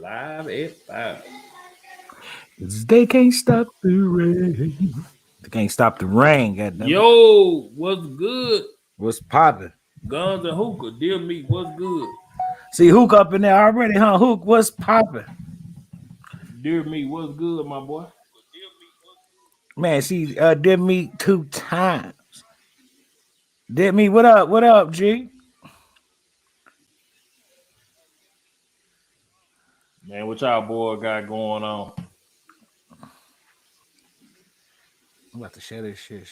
Live at 5. They can't stop the rain. They can't stop the rain, goddamn it. Yo, what's good? What's poppin'? Guns and hookah, dear meat, what's good? See Hook up in there already, huh? Hook, what's poppin'? Dear meat, what's good, my boy? Man, she did me 2 times. Did me, what up? What up, G? Man, what y'all boy got going on? I'm about to share this shit.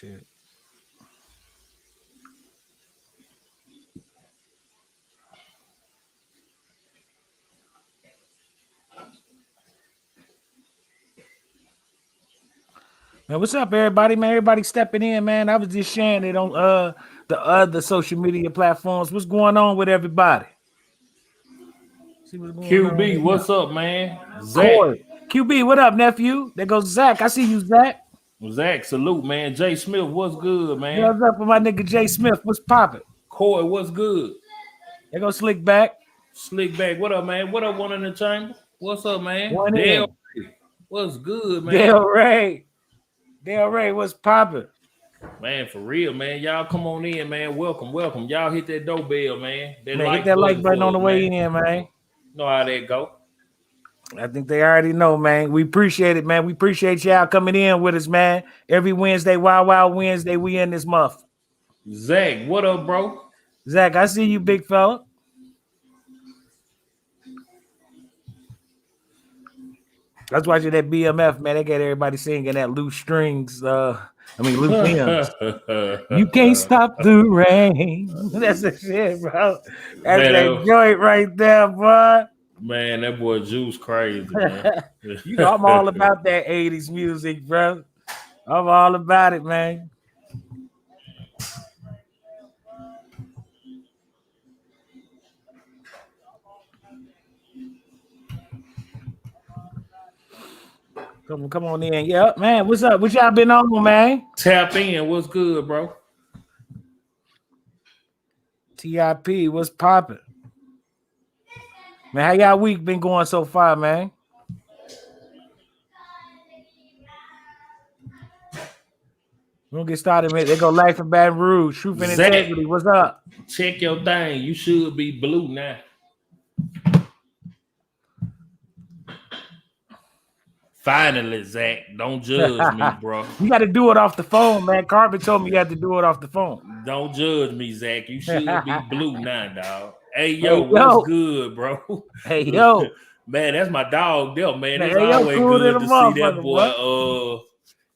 Man, what's up, everybody? Man, everybody stepping in, man. I was just sharing it on the other social media platforms. What's going on with everybody? See what's going on. QB, what's up, man? Zach. Corey. QB, what up, nephew? There goes Zach. I see you, Zach. Zach, salute, man. Jay Smith, what's good, man? What's up with my nigga Jay Smith? What's poppin'? Corey, what's good? There goes Slick back. Slick back, what up, man? What up, one in the chamber? What's up, man? One Dale, in. what's good, man? Dale Ray, what's poppin'? Man, for real, man. Y'all come on in, man. Welcome. Y'all hit that doorbell, man. Man, hit that like button on the way in, man. Know how that go. I think they already know, man. We appreciate it, man. We appreciate y'all coming in with us, man. Every Wednesday, Wild Wednesday, we in this month. Zach, what up, bro? Zach, I see you, big fella. I was watching that BMF, man. They got everybody singing that loose strings. Loose hymns. You can't stop the rain. That's the shit, bro. That's man, that joint right there, boy. Man, that boy Juice crazy, man. You know, I'm all about that 80s music, bro. I'm all about it, man. Come on in. Yeah, man. What's up? What y'all been on, man? Tap in. What's good, bro? TIP, what's poppin'? Man, how y'all week been going so far, man? We're gonna get started, man. They go Life in Baton Rouge. Truth and Integrity. What's up? Check your thing. You should be blue now. Finally, Zach. Don't judge me, bro. You got to do it off the phone, man. Carpet told me you had to do it off the phone. Don't judge me, Zach. You should be blue now, dog. Hey, yo, what's good, bro? Hey, yo. Man, that's my dog, there, man. It's always good to see that boy. Bro.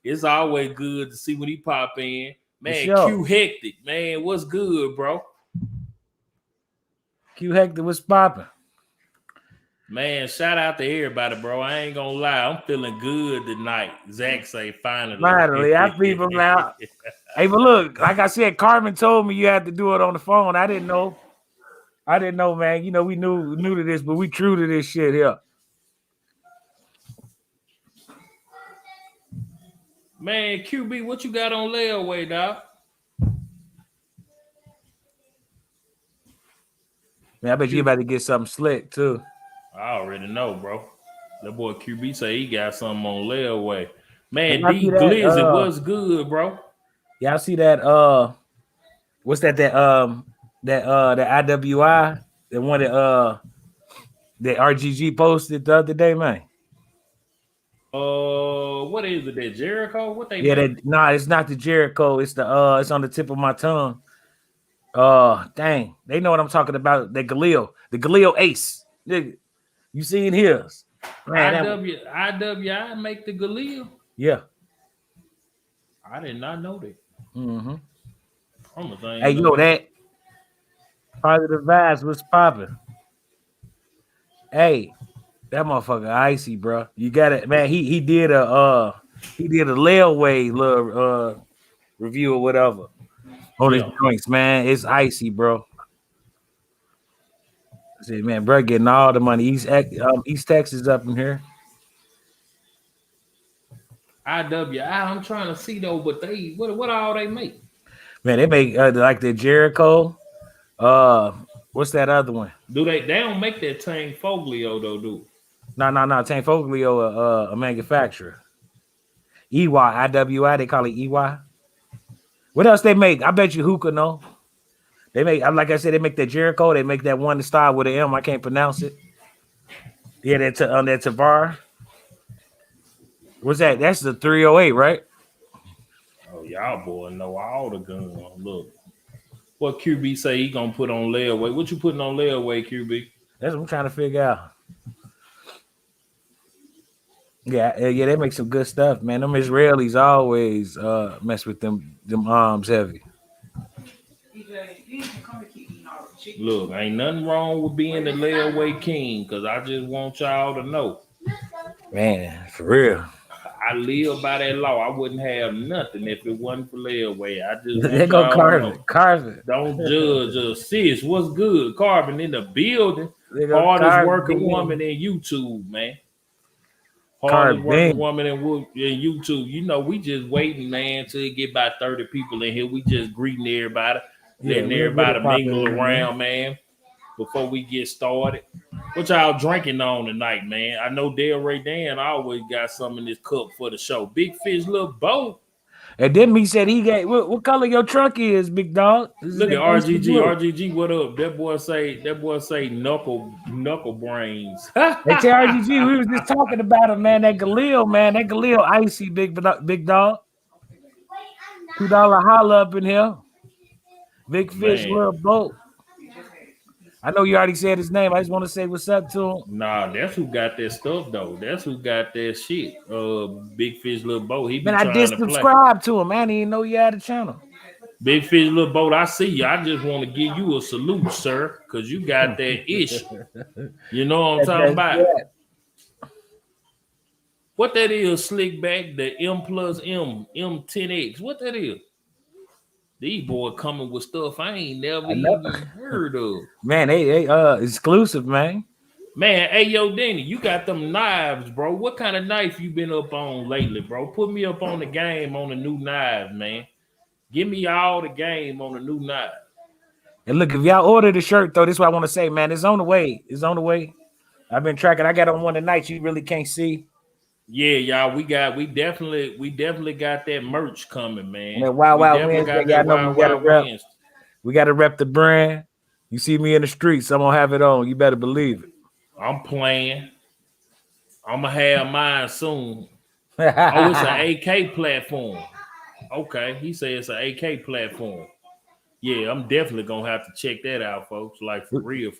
It's always good to see when he pop in. Man, Q Hectic, man. What's good, bro? Q Hectic, what's popping? Man, shout out to everybody, bro. I ain't gonna lie. I'm feeling good tonight. Zach say finally. Finally, I peep him out. Hey, but look, like I said, Carmen told me you had to do it on the phone. I didn't know, man. You know, we knew to this, but we true to this shit here. Man, QB, what you got on layaway, dog? Man, I bet you about to get something slick too. I already know, bro. That boy QB say he got something on layaway. Man, D Glizzy, what's good, bro? Y'all see that? What's that? That IWI, the one that RGG posted the other day, man. What is it? That Jericho? What they? Yeah, it's not the Jericho. It's the it's on the tip of my tongue. Dang, they know what I'm talking about. The Galil Ace. Nigga. You seen his? IWI make the Galil? Yeah. I did not know that. Mm-hmm. Hey, yo, that Positive Vibes was popping. Hey, that motherfucker icy, bro. You got it, man. He did a layaway little review or whatever on his joints, man. It's icy, bro. I said, man, bro, getting all the money. East Texas up in here. IWI, I'm trying to see though, but they what all they make? Man, they make like the Jericho. What's that other one? They don't make that Tang Foglio though, dude? No. Tank Foglio, a manufacturer. EY, IWI, they call it EY. What else they make? I bet you Hookah know. They make, like I said, they make that Jericho. They make that one style with an M. I can't pronounce it. Yeah, that Tavar. What's that? That's the 308, right? Oh, y'all boy know all the guns. Look, what QB say he gonna put on layaway? What you putting on layaway, QB? That's what I'm trying to figure out. Yeah, they make some good stuff, man. Them Israelis always mess with them arms heavy. Look, ain't nothing wrong with being the layaway king, because I just want y'all to know. Man, for real. I live by that law. I wouldn't have nothing if it wasn't for layaway. I just They go Carvin. Don't judge us. Sis, what's good? Carvin in the building. Hardest working woman in YouTube, man. Hardest working woman in YouTube. You know, we just waiting, man, till it get about 30 people in here. We just greeting everybody. Letting everybody mingle around, man, before we get started. What y'all drinking on tonight, man? I know Del Ray Dan always got some in this cup for the show. Big Fish Little Boat. And then he said he got what color your truck is, big dog? Look at RGG. RGG, what up? That boy say knuckle brains. Hey, RGG, we was just talking about him, man. That Galil, icy big dog. $2 holla up in here. Big Fish, Little Boat. I know you already said his name. I just want to say what's up to him. Nah, that's who got that stuff though. That's who got that shit. Big Fish, Little Boat. He been I did subscribe to him. Man, I didn't know you had a channel. Big Fish, Little Boat. I see you. I just want to give you a salute, sir, because you got that ish. You know what I'm talking about? What that is, slick back, the M plus M, M10X. What that is? These boys coming with stuff I ain't never even heard of. Man, they exclusive, man. Man, hey, yo, Danny, you got them knives, bro. What kind of knife you been up on lately, bro? Put me up on the game on the new knives, man. Give me all the game on the new knives. And look, if y'all order the shirt, though, this is what I want to say, man. It's on the way. It's on the way. I've been tracking. I got on one tonight you really can't see. Yeah, y'all, we definitely got that merch coming, man. Wild Wednesday, we got to rep the brand. You see me in the streets, I'm gonna have it on. You better believe it. I'm playing. I'm gonna have mine soon. Oh, it's an AK platform. Okay, he said it's an AK platform. Yeah, I'm definitely gonna have to check that out, folks. Like for real.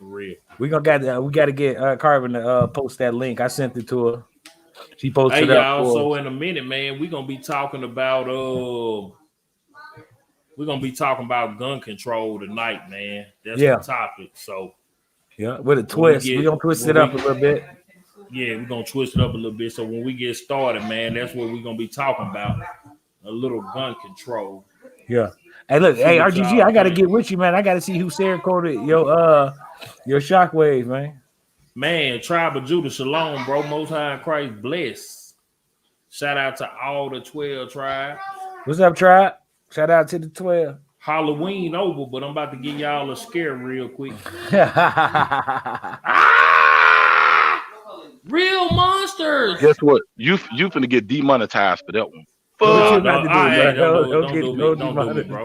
We got to get Carvin to post that link. I sent it to her. She posted y'all. So in a minute, man, we're gonna be talking about gun control tonight, man. That's the topic. So with a twist, we're gonna twist it up a little bit. Yeah, we're gonna twist it up a little bit. So when we get started, man, that's what we're gonna be talking about. A little gun control. Yeah. Hey, look, hey RGG, I gotta get with you, man. I gotta see who recorded your Shockwave, man. Man, Tribe of Judah, Shalom, bro. Most High in Christ, bless. Shout out to all the 12 tribes. What's up, Tribe? Shout out to the 12. Halloween over, but I'm about to give y'all a scare real quick. Real monsters. Guess what? You finna get demonetized for that one. Don't do me, bro.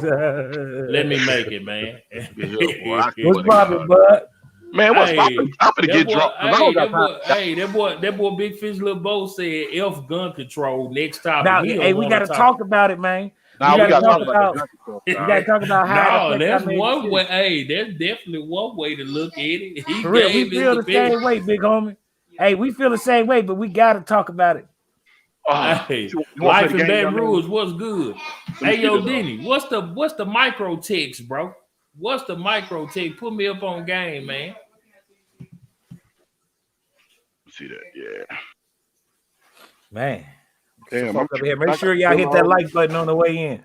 Let me make it, man. What's poppin', bud? Man, what's poppin'? I'm finna get drunk. That boy Big Fish Little Bo said F gun control next topic. Now, hey, we gotta talk about it, man. Now we gotta talk about it. You gotta talk about how. No, that's one way. Hey, that's definitely one way to look at it. For real, we feel the same way, big homie. Hey, we feel the same way, but we gotta talk about it. Hey, Life in Baton Rouge, what's good? Hey, yo, Denny, what's the micro text, bro? What's the micro text? Put me up on game, man. See that, yeah. Man. Damn, up here. Make sure y'all hit that like button on the way in.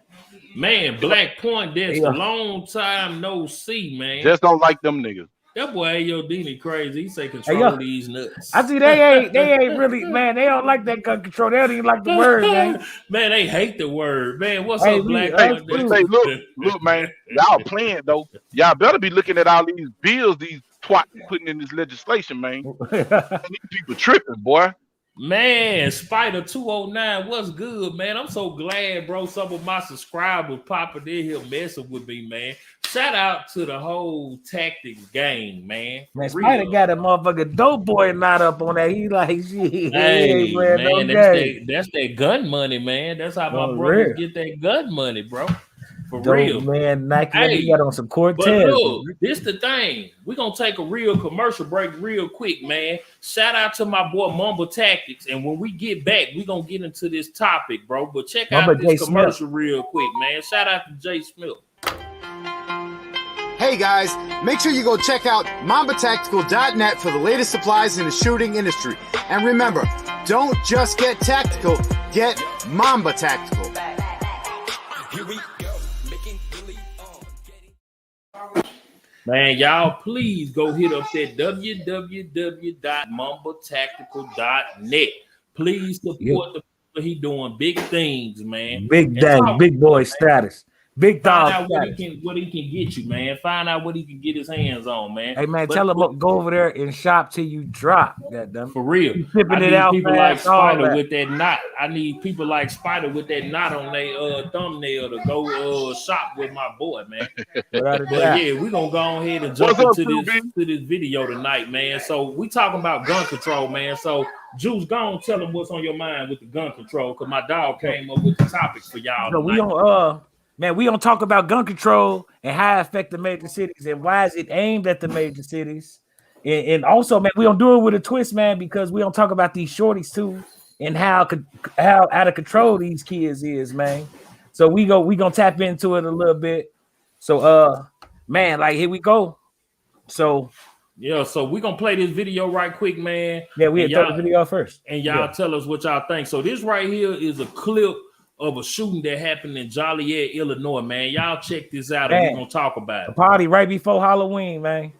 Man, Black Point, that's a long time no see, man. Just don't like them niggas. That boy Ayo Dini crazy. He say control these nuts. I see they ain't really, man. They don't like that gun control. They don't even like the word, man. Man, they hate the word, man. What's up, Black? Look, man. Y'all playing though. Y'all better be looking at all these bills these twat putting in this legislation, man. These people tripping, boy. Man, Spider 209, what's good, man? I'm so glad, bro. Some of my subscribers popping in here messing with me, man. Shout out to the whole tactics gang, man. Man, Spider got a motherfucking dope boy not up on that. He like, shit. Hey, man, that's that gun money, man. That's how my brothers get that gun money, bro. For dope, real, man. Nike got on some Cortez. But look, this the thing. We're gonna take a real commercial break real quick, man. Shout out to my boy Mumble Tactics. And when we get back, we're gonna get into this topic, bro. But check out this commercial real quick, man. Shout out to Jay Smith. Hey guys, make sure you go check out mambatactical.net for the latest supplies in the shooting industry. And remember, don't just get tactical, get Mamba Tactical. Here we go, making Billy Man, y'all please go hit up that www.mambatactical.net. Please support the people. He doing big things, man. Big dang, big boy status. Big dog. Find out what he can get you, man. Find out what he can get his hands on, man. Hey, man, tell him go over there and shop till you drop. For real. I need people like Spider with that knot. I need people like Spider with that knot on their thumbnail to go shop with my boy, man. But yeah, we're going to go ahead and jump into this video tonight, man. So we talking about gun control, man. So Juice, go on, tell them what's on your mind with the gun control, because my dog came up with the topics for y'all. So we on man, we don't talk about gun control and how it affects the major cities and why is it aimed at the major cities. And also, man, we don't do it with a twist, man, because we don't talk about these shorties too and how out of control these kids is, man. So we gonna tap into it a little bit. So man, like here we go. So yeah, so we're gonna play this video right quick, man. Yeah, we had the video first. And y'all tell us what y'all think. So this right here is a clip of a shooting that happened in Joliet, Illinois, man. Y'all check this out and we're gonna talk about it. A party right before Halloween, man.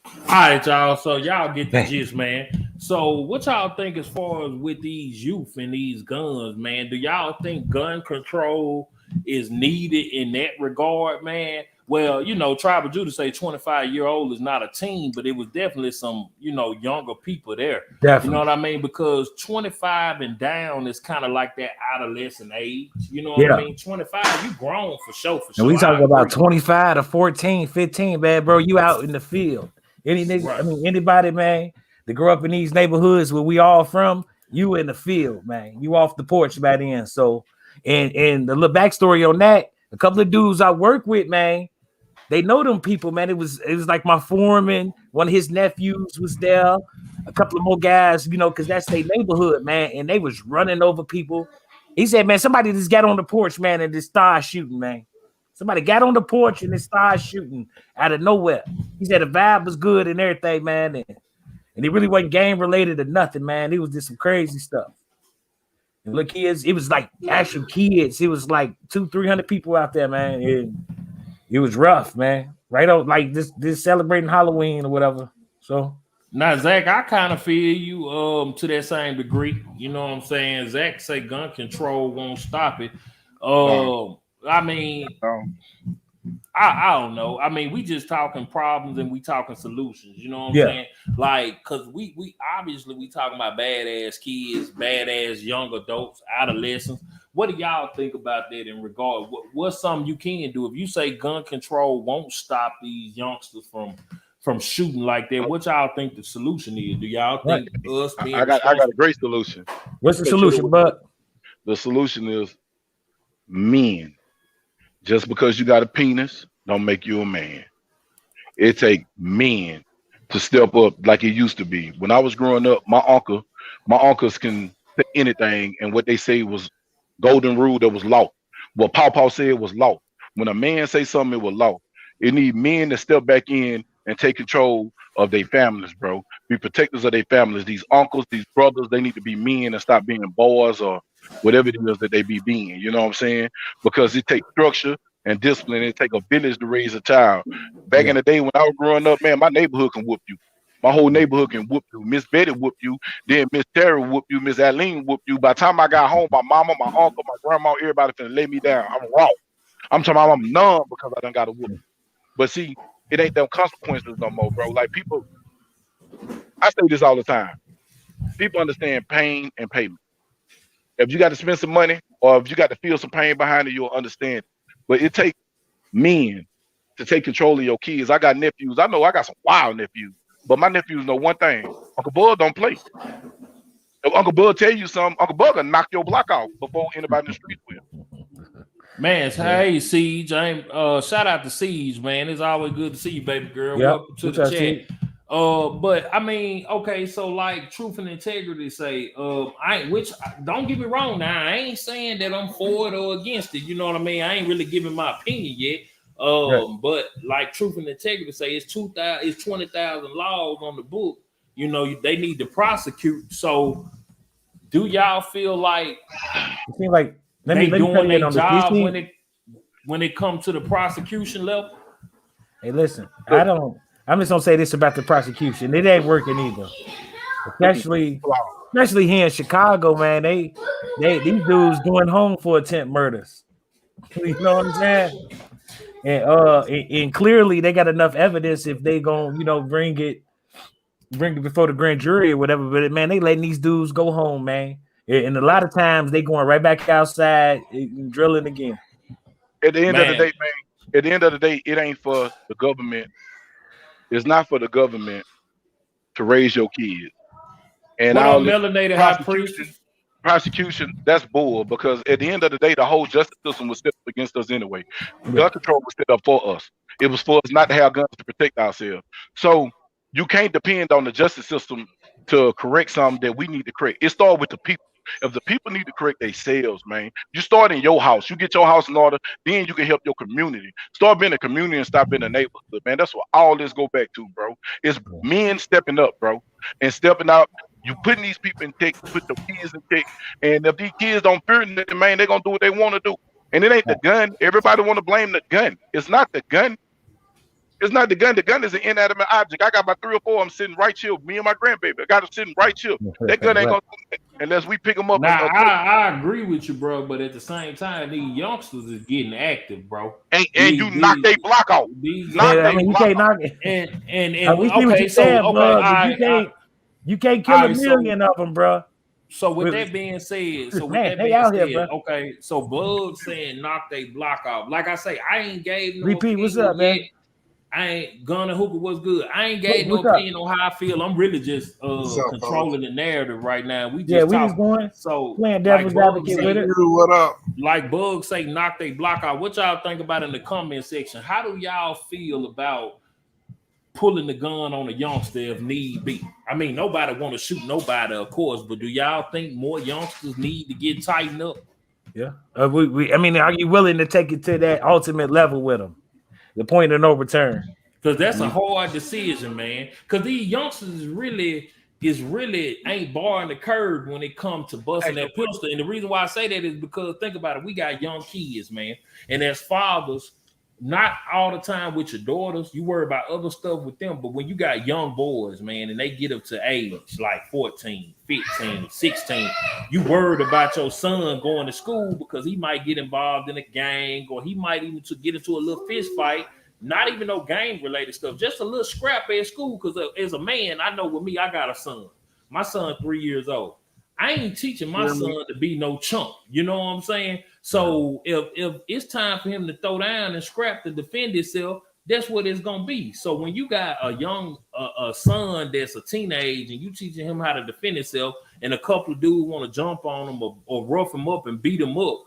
All right, y'all. So y'all get the gist, man. So what y'all think as far as with these youth and these guns, man? Do y'all think gun control is needed in that regard, man? Well, you know, Tribal Judah say 25-year-old is not a teen, but it was definitely some, you know, younger people there. Definitely. You know what I mean? Because 25 and down is kind of like that adolescent age. You know what I mean? 25, you grown for sure. And we talking about 25 to 14, 15, man, bro. You out in the field. Any nigga, right. I mean, anybody, man, that grew up in these neighborhoods where we all from, you in the field, man. You off the porch by then. So, and the little backstory on that, a couple of dudes I work with, man, they know them people, man. It was like my foreman, one of his nephews was there, a couple of more guys, you know, because that's their neighborhood, man. And they was running over people. He said, man, somebody just got on the porch, man, and just started shooting, man. Somebody got on the porch and they started shooting out of nowhere. He said the vibe was good and everything, man. And it really wasn't game related or nothing, man. It was just some crazy stuff. And look, kids, it was like actual kids. It was like 200-300 people out there, man. It was rough, man. Right on, like this celebrating Halloween or whatever. So now, Zach, I kind of feel you to that same degree. You know what I'm saying? Zach say gun control won't stop it. I mean, I don't know. I mean, we just talking problems and we talking solutions. You know what I'm saying? Like, cause we obviously we talking about badass kids, badass young adults, adolescents. What do y'all think about that in regard? What's something you can do if you say gun control won't stop these youngsters from shooting like that? What y'all think the solution is? Do y'all think us being I got a great solution. What's the solution, Buck? The solution is men. Just because you got a penis don't make you a man. It take men to step up like it used to be. When I was growing up, my uncles can say anything, and what they say was golden rule that was law. What Paw said was law. When a man say something, it was law. It need men to step back in and take control of their families, bro. Be protectors of their families. These uncles, these brothers, they need to be men and stop being boys or whatever it is that they be being. You know what I'm saying? Because it takes structure and discipline. It take a village to raise a child. Back in the day when I was growing up, man, my neighborhood can whoop you. My whole neighborhood can whoop you. Miss Betty whoop you. Then Miss Terry whoop you. Miss Aline whoop you. By the time I got home, my mama, my uncle, my grandma, everybody finna lay me down. I'm raw. I'm talking about I'm numb because I done got a whoop. But see, it ain't them consequences no more, bro. Like people, I say this all the time. People understand pain and payment. If you got to spend some money or if you got to feel some pain behind it, you'll understand. But it takes men to take control of your kids. I got nephews. I know I got some wild nephews, but my nephews know one thing: Uncle Bud don't play. If Uncle Bud tell you something, Uncle Bud gonna knock your block out before anybody in the street will. Man, hey Siege, shout out to Siege, man. It's always good to see you, baby girl. Yep. Welcome to the chat. But I mean, okay, so like truth and integrity say, don't get me wrong now. I ain't saying that I'm for it or against it. You know what I mean? I ain't really giving my opinion yet. But like truth and integrity say it's 20,000 laws on the book. You know, they need to prosecute. So do y'all feel like it seems like they doing their job when it comes to the prosecution level? Hey, listen, I'm just gonna say this about the prosecution. It ain't working either. Especially here in Chicago, man. These dudes going home for attempt murders. You know what I'm saying? And clearly they got enough evidence if they gonna, bring it before the grand jury or whatever. But man, they letting these dudes go home, man. And a lot of times they going right back outside and drilling again. At the end of the day, man, at the end of the day, it ain't for the government. It's not for the government to raise your kids. And all melanated high priest prosecution, that's bull, because at the end of the day, the whole justice system was set up against us anyway. Gun control was set up for us. It was for us not to have guns to protect ourselves. So you can't depend on the justice system to correct something that we need to correct. It starts with the people. If the people need to correct themselves, man, you start in your house. You get your house in order, then you can help your community. Start being a community and stop being a neighborhood, man. That's what all this go back to, bro. It's men stepping up, bro, and stepping out. You putting these people in check, put the kids in check, and if these kids don't fear nothing, man, they're gonna do what they want to do. And it ain't the gun. Everybody want to blame the gun. It's not the gun. It's not the gun. The gun is an inanimate object. I got my 3 or 4 of them sitting right here. Me and my grandbaby. I got them sitting right here. That gun ain't gonna do it unless we pick them up. Now, I agree with you, bro. But at the same time, these youngsters is getting active, bro. And you knock their block out. You can't knock it. And we see what you're saying, bro. You can't kill a million of them, bro. So with that being said, okay, so Bug saying knock they block off. Like I say, I ain't gave no repeat. What's up, man? I ain't gonna hoop it. What's good? I ain't gave no opinion on how I feel. I'm really just controlling the narrative right now. We just going so playing devil's advocate with it. What up? Like Bug say, knock they block out. What y'all think about in the comment section? How do y'all feel about pulling the gun on a youngster if need be? I mean, nobody want to shoot nobody, of course, but do y'all think more youngsters need to get tightened up? Yeah. I mean, are you willing to take it to that ultimate level with them? The point of no return. Because that's a hard decision, man. Because these youngsters really ain't barring the curve when it comes to busting that pistol. And the reason why I say that is because think about it, we got young kids, man. And as fathers, not all the time with your daughters, you worry about other stuff with them. But when you got young boys, man, and they get up to age like 14, 15, 16, you worried about your son going to school because he might get involved in a gang or he might even get into a little fist fight. Not even no gang related stuff, just a little scrap at school. Because as a man, I know with me, I got a son. My son 3 years old. I ain't teaching my son to be no chump. You know what I'm saying? So if it's time for him to throw down and scrap to defend himself, that's what it's gonna be. So when you got a young a son that's a teenage and you teaching him how to defend himself, and a couple of dudes want to jump on him or rough him up and beat him up,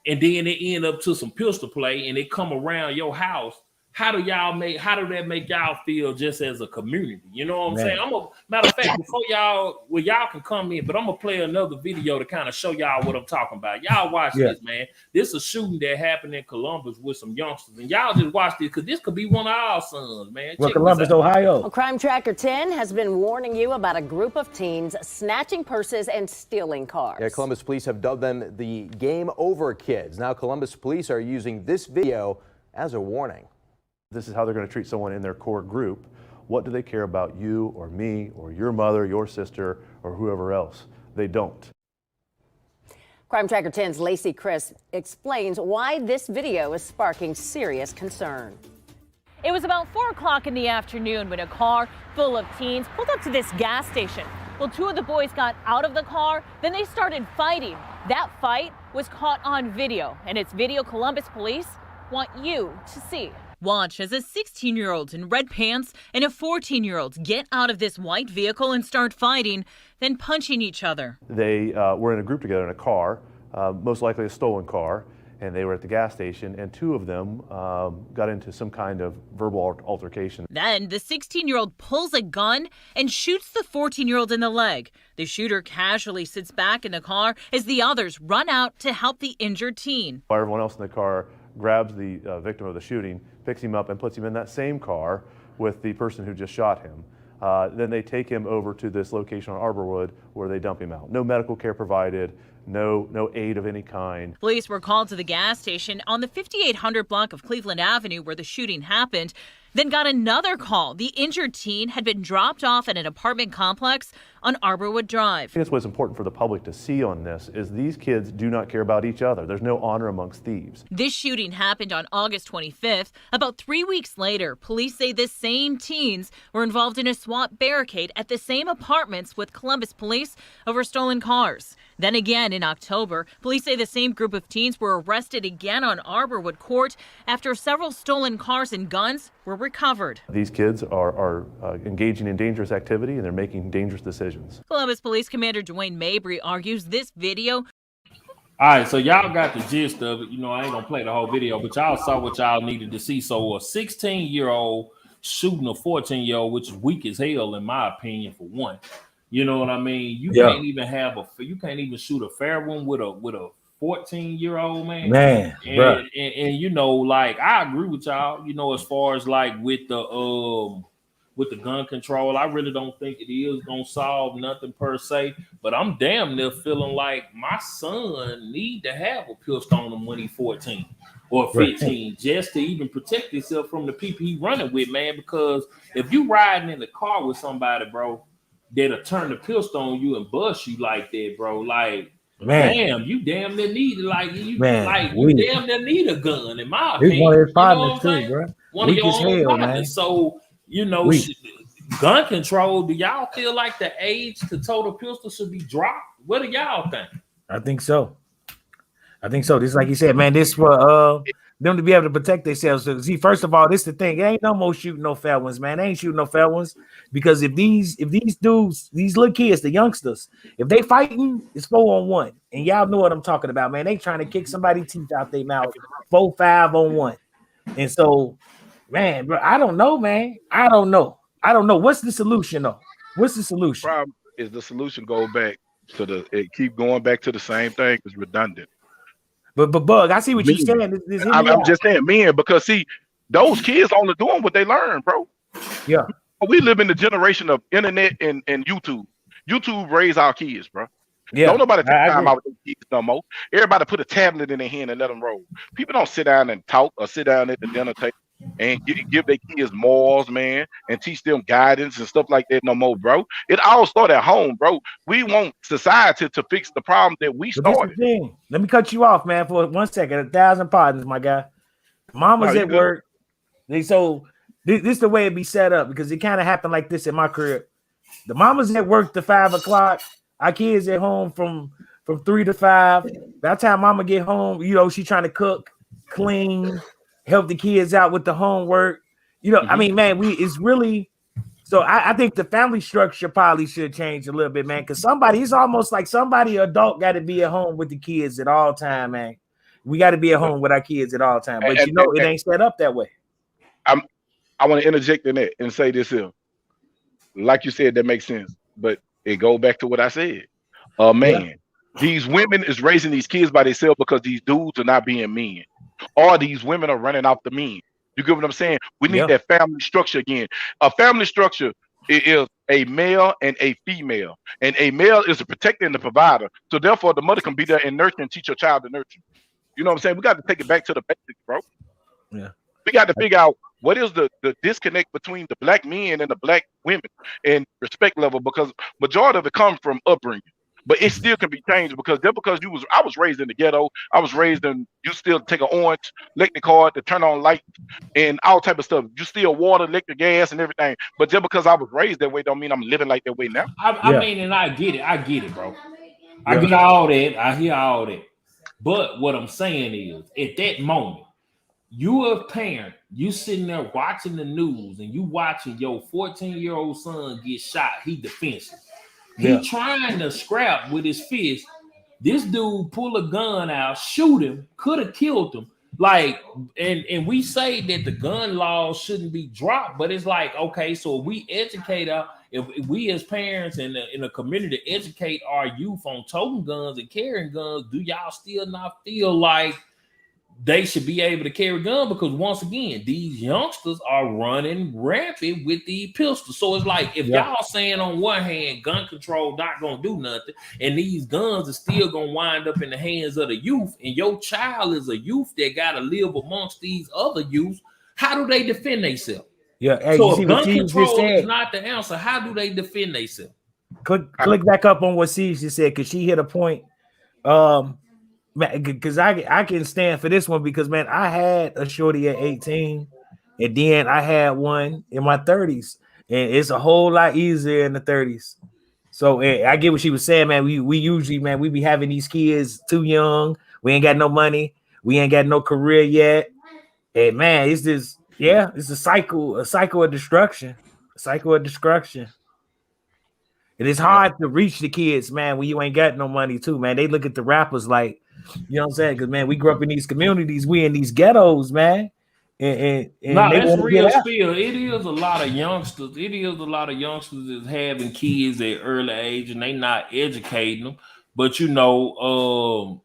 and then they end up to some pistol play and they come around your house. How do that make y'all feel just as a community? You know what I'm saying? Matter of fact, before y'all can come in, but I'm gonna play another video to kind of show y'all what I'm talking about. Y'all watch this, man. This is a shooting that happened in Columbus with some youngsters, and y'all just watch this because this could be one of our sons, man. Well, Columbus, Ohio. Well, Crime Tracker 10 has been warning you about a group of teens snatching purses and stealing cars. Yeah, Columbus police have dubbed them the Game Over Kids. Now, Columbus police are using this video as a warning. This is how they're going to treat someone in their core group. What do they care about you or me or your mother, your sister, or whoever else? They don't. Crime Tracker 10's Lacey Chris explains why this video is sparking serious concern. It was about 4 o'clock in the afternoon when a car full of teens pulled up to this gas station. Well, 2 of the boys got out of the car, then they started fighting. That fight was caught on video, and it's video Columbus police want you to see. Watch as a 16-year-old in red pants and a 14-year-old get out of this white vehicle and start fighting, then punching each other. They were in a group together in a car, most likely a stolen car, and they were at the gas station, and 2 of them got into some kind of verbal altercation. Then the 16-year-old pulls a gun and shoots the 14-year-old in the leg. The shooter casually sits back in the car as the others run out to help the injured teen. Everyone else in the car grabs the victim of the shooting, picks him up, and puts him in that same car with the person who just shot him. Then they take him over to this location on Arborwood where they dump him out. No medical care provided, no aid of any kind. Police were called to the gas station on the 5800 block of Cleveland Avenue where the shooting happened, then got another call. The injured teen had been dropped off at an apartment complex on Arborwood Drive. I think what's important for the public to see on this is these kids do not care about each other. There's no honor amongst thieves. This shooting happened on August 25th. About 3 weeks later, police say the same teens were involved in a SWAT barricade at the same apartments with Columbus police over stolen cars. Then again in October, police say the same group of teens were arrested again on Arborwood Court after several stolen cars and guns were recovered. These kids are engaging in dangerous activity and they're making dangerous decisions. Columbus Police Commander Dwayne Mabry argues this video. All right, so y'all got the gist of it. You know, I ain't gonna play the whole video, but y'all saw what y'all needed to see. So a 16-year-old shooting a 14-year-old, which is weak as hell in my opinion, for one. You know what I mean? You can't even shoot a fair one with a 14-year-old man. And you know, like I agree with y'all, you know, as far as like with the gun control, I really don't think it is gonna solve nothing per se. But I'm damn near feeling like my son need to have a pistol on him when he's 14 or 15, just to even protect himself from the people he running with, man. Because if you riding in the car with somebody, bro, that'll turn the pistol on you and bust you like that, bro. Like, damn, you damn near need it. Like, you damn near need a gun, in my opinion. One of his partners too, bro. One of your own partners. So, you know, gun control, do y'all feel like the age to tow the pistol should be dropped? What do y'all think? I think so. This, like you said, man, this for them to be able to protect themselves. So, see, first of all, this the thing. It ain't no more shooting no fair ones, man. They ain't shooting no fair ones because if these dudes, these little kids, the youngsters, if they fighting, it's 4-on-1. And y'all know what I'm talking about, man. They trying to kick somebody's teeth out their mouth, 4-5-on-1. And so, man, bro, I don't know, man. I don't know. What's the solution, though? What's the solution? Problem is the solution go back to keep going back to the same thing. It's redundant. But Bug, I see what you're saying. I'm just saying, men, because see, those kids only doing what they learn, bro. Yeah. We live in the generation of internet and YouTube. YouTube raise our kids, bro. Yeah. Don't nobody take time out with their kids no more. Everybody put a tablet in their hand and let them roll. People don't sit down and talk or sit down at the dinner table and give their kids morals, man, and teach them guidance and stuff like that no more, bro. It all started at home, bro. We want society to fix the problem that we started. Let me cut you off, man, for 1 second. 1,000 pardons, my guy. Mama's at work. So this is the way it be set up because it kind of happened like this in my career. The mama's at work to 5 o'clock. Our kids at home from 3 to 5. By the time mama get home, you know, she trying to cook, clean, help the kids out with the homework. You know, I mean, man, it's really so I think the family structure probably should change a little bit, man. Because it's almost like somebody adult got to be at home with the kids at all time, man. We got to be at home with our kids at all time. But it ain't set up that way. I want to interject in that and say this here. Like you said, that makes sense. But it go back to what I said. These women is raising these kids by themselves because these dudes are not being men. Or these women are running off the men. You get what I'm saying? We need that family structure again. A family structure is a male and a female. And a male is a protector and the provider. So therefore, the mother can be there and nurture and teach her child to nurture. You know what I'm saying? We got to take it back to the basics, bro. Yeah. We got to figure out what is the disconnect between the black men and the black women and respect level, because majority of it comes from upbringing. But it still can be changed because I was raised in the ghetto. I was raised in you still take an orange, lick the card to turn on light and all type of stuff. You still water, lick the gas and everything. But just because I was raised that way don't mean I'm living like that way now. I mean, and I get it, bro. I get all that. I hear all that. But what I'm saying is, at that moment, you a parent, you sitting there watching the news and you watching your 14-year-old son get shot. He defensive. He trying to scrap with his fist. This dude pull a gun out, shoot him, could have killed him. Like, and we say that the gun laws shouldn't be dropped, but it's like, okay, so we educate if we as parents in the community educate our youth on toting guns and carrying guns, do y'all still not feel like they should be able to carry gun? Because once again, these youngsters are running rampant with the pistols. So it's like, if y'all saying on one hand, gun control not gonna do nothing, and these guns are still gonna wind up in the hands of the youth, and your child is a youth that gotta live amongst these other youths, how do they defend themselves? Yeah, hey, so if gun control is not the answer, how do they defend themselves? Click back up on what Siege just said, because she hit a point. Because I can stand for this one because, man, I had a shorty at 18 and then I had one in my 30s, and it's a whole lot easier in the 30s. So I get what she was saying, man. We usually, man, we be having these kids too young. We ain't got no money. We ain't got no career yet. And man, it's just, it's a cycle of destruction. And it's hard to reach the kids, man, when you ain't got no money too, man. They look at the rappers like, you know what I'm saying? Because, man, we grew up in these communities. We in these ghettos, man. And no, that's real still. It is a lot of youngsters. That's having kids at early age and they not educating them. But, you know,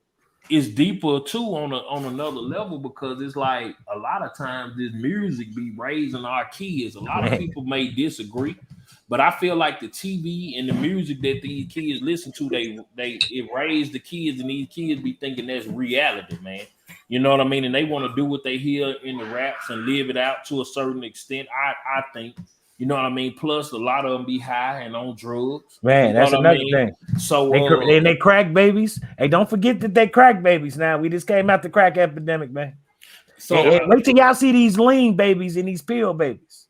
it's deeper, too, on another level, because it's like a lot of times this music be raising our kids. A lot of people may disagree. But I feel like the TV and the music that these kids listen to, it raised the kids, and these kids be thinking that's reality, man. You know what I mean? And they want to do what they hear in the raps and live it out to a certain extent. I think, you know what I mean? Plus, a lot of them be high and on drugs. Man, that's another thing. So they crack babies. Hey, don't forget that they crack babies. Now we just came out the crack epidemic, man. So wait till y'all see these lean babies and these pill babies.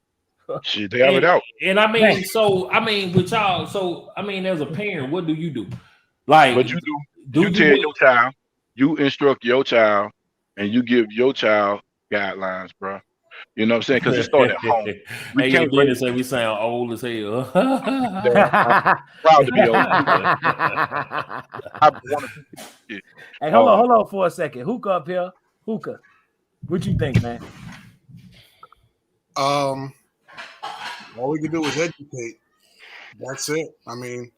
Shit, they have it out. And I mean, with y'all, as a parent, what do you do? Like, what you do? You tell your child, you instruct your child, and you give your child guidelines, bro. You know what I'm saying? Because it started at home. We can't say we sound old as hell. I'm proud to be old. Hey, hold on for a second. Hookah up here. Hookah. What you think, man? All we can do is educate. That's it. I mean,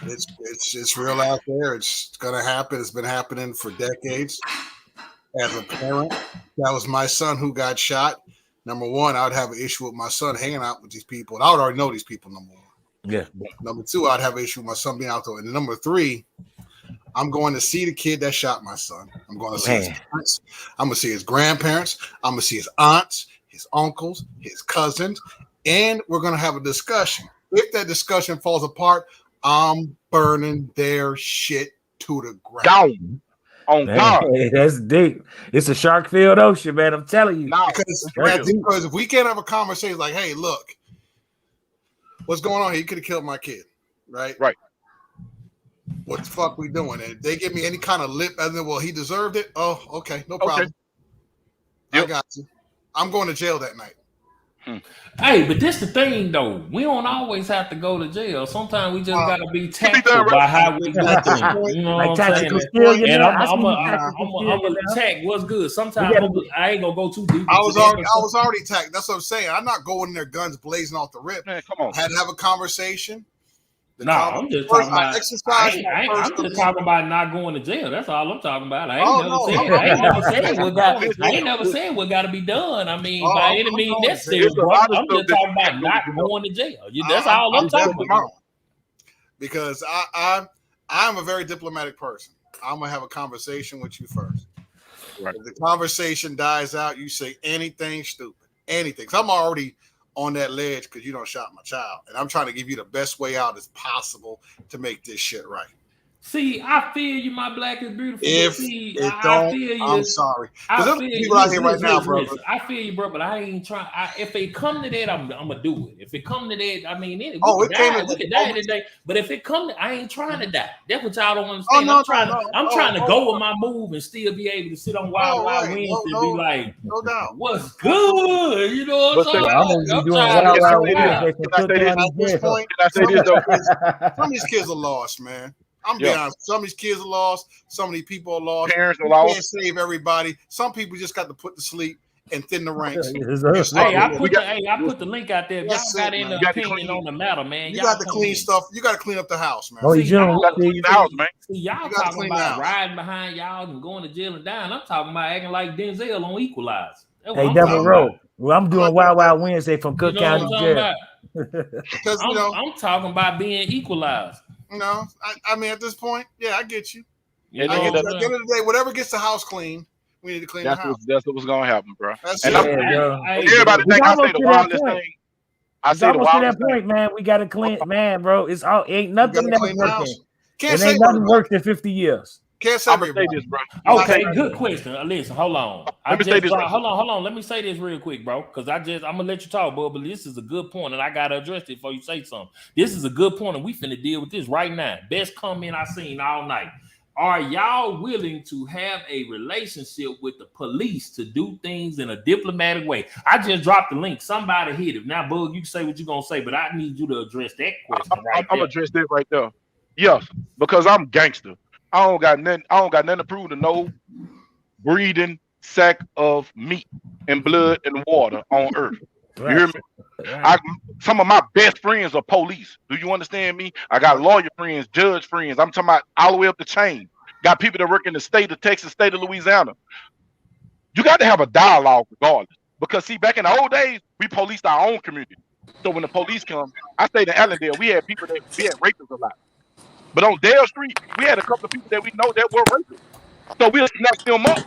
it's real out there. It's gonna happen. It's been happening for decades. As a parent, that was my son who got shot. Number one, I would have an issue with my son hanging out with these people, and I would already know these people. Number one. Yeah. Number two, I'd have an issue with my son being out there. And number three, I'm going to see the kid that shot my son. I'm going to see his parents. I'm going to see his grandparents. I'm going to see his aunts, his uncles, his cousins. And we're going to have a discussion. If that discussion falls apart, I'm burning their shit to the ground. Down. On God. That's deep. It's a shark-filled ocean, man. I'm telling you. Because if we can't have a conversation like, hey, look, what's going on here? You could have killed my kid, right? Right. What the fuck we doing? And they give me any kind of lip and then, well, he deserved it. Oh, okay. No problem. Okay. Yep. I got you. I'm going to jail that night. Hey, but this the thing though. We don't always have to go to jail. Sometimes we just gotta be tactful by how we do things. You know what I'm saying? And I'm gonna attack what's good. Sometimes I ain't gonna go too deep. I was already attacked. That's what I'm saying. I'm not going there guns blazing off the rip. Man, come on. I had to have a conversation. I'm just talking about. I'm just talking about not going to jail. That's all I'm talking about. I ain't never said what got to be done. I mean, by any means necessary. I'm just talking about not going to jail. That's all I'm talking about. Because I'm a very diplomatic person. I'm gonna have a conversation with you first. Right. If the conversation dies out, you say anything stupid, anything. 'Cause I'm already on that ledge because you don't shot my child. And I'm trying to give you the best way out as possible to make this shit right. See, I feel you, my black is beautiful. If see, it I don't, feel you. I'm sorry. I There's feel people out here right now, listen, bro. I feel you, bro, but I ain't trying. If it come to that, I'm gonna do it. If it come to that, I mean, we could die today. But if it come to, I ain't trying to die. That's what y'all don't understand. I'm trying to go with my move and still be able to sit on Wild Wild Wednesday and be like, no doubt, what's good? You know what I'm saying? Some of these kids are lost, man. I'm being honest. Some of these kids are lost. Some of these people are lost. Parents are lost. Can't save everybody. Some people just got to put to sleep and thin the ranks. Hey, I put the link out there. Y'all got any opinion on the matter, man? You got to clean stuff. You got to clean up the house, man. Oh, you got to clean the house, man. See, y'all talking about riding behind y'all and going to jail and dying. I'm talking about acting like Denzel on Equalizer. Hey, Devil Rowe. Well, I'm doing Wild Wild Wednesday from Cook County Jail. I'm talking about being equalized. No, I mean, at this point, yeah, I get you. At the end of the day, whatever gets the house clean, we need to clean the house. That's what's going to happen, bro. Everybody think I say the wildest thing. I say the wildest thing. Point, man. We got to clean, man, bro. It's all ain't nothing that was working. It ain't nothing worked in 50 years. Can't say this, bro. Okay, good question. Listen, hold on. Hold on. Let me say this real quick, bro, because I'm gonna let you talk, bro. But this is a good point, and I gotta address it before you say something. This is a good point, and we finna deal with this right now. Best comment I seen all night. Are y'all willing to have a relationship with the police to do things in a diplomatic way? I just dropped the link. Somebody hit it. Now, Bug, you can say what you're gonna say, but I need you to address that question. I'm gonna address that right there. Yes, because I'm gangster. I don't got nothing to prove to no breathing sack of meat and blood and water on earth. You hear me? Some of my best friends are police. Do you understand me? I got lawyer friends, judge friends. I'm talking about all the way up the chain. Got people that work in the state of Texas, state of Louisiana. You got to have a dialogue regardless. Because see, back in the old days, we policed our own community. So when the police come, I stayed in Allendale, we had rapists a lot. But on Dale Street, we had a couple of people that we know that were rapists. So we'll snatch them up.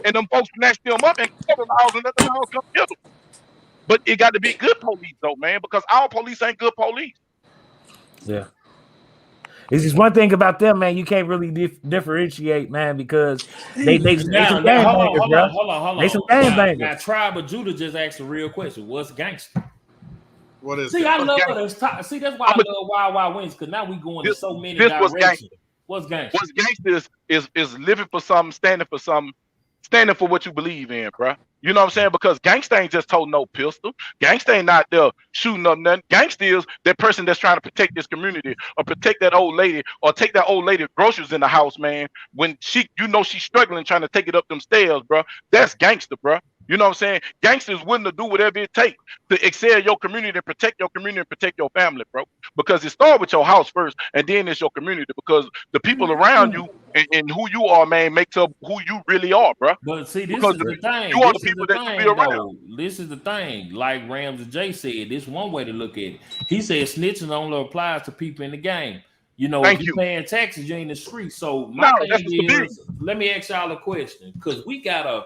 And them folks snatch them up and cover the house and let the house come kill them. But it got to be good police, though, man, because our police ain't good police. Yeah. It's just one thing about them, man. You can't really differentiate, man, because they some gang bangers, bro. Hold on. They some gang bangers. Now, Tribe of Judah just asked a real question. What's gangster? What is I love this. See, that's why I love Wild Wild Wings, because now we going to so many directions. What's gangster? What's gangster is living for something, standing for what you believe in, bro. You know what I'm saying? Because gangsta ain't just told no pistol. Gangsta ain't not there shooting up nothing. Gangsta is that person that's trying to protect this community or protect that old lady or take that old lady groceries in the house, man. When she's struggling trying to take it up them stairs, bro. That's gangsta, bro. You know what I'm saying? Gangsters willing to do whatever it takes to excel your community and protect your community and protect your family, bro. Because it starts with your house first, and then it's your community. Because the people around you and who you are, man, makes up who you really are, bro. But see, this is the thing. You are the people that you be around. This is the thing. Like Ramsey J said, this one way to look at it. He said snitching only applies to people in the game. You know, if you're paying taxes, you ain't in the street. So my thing is, let me ask y'all a question, because we got a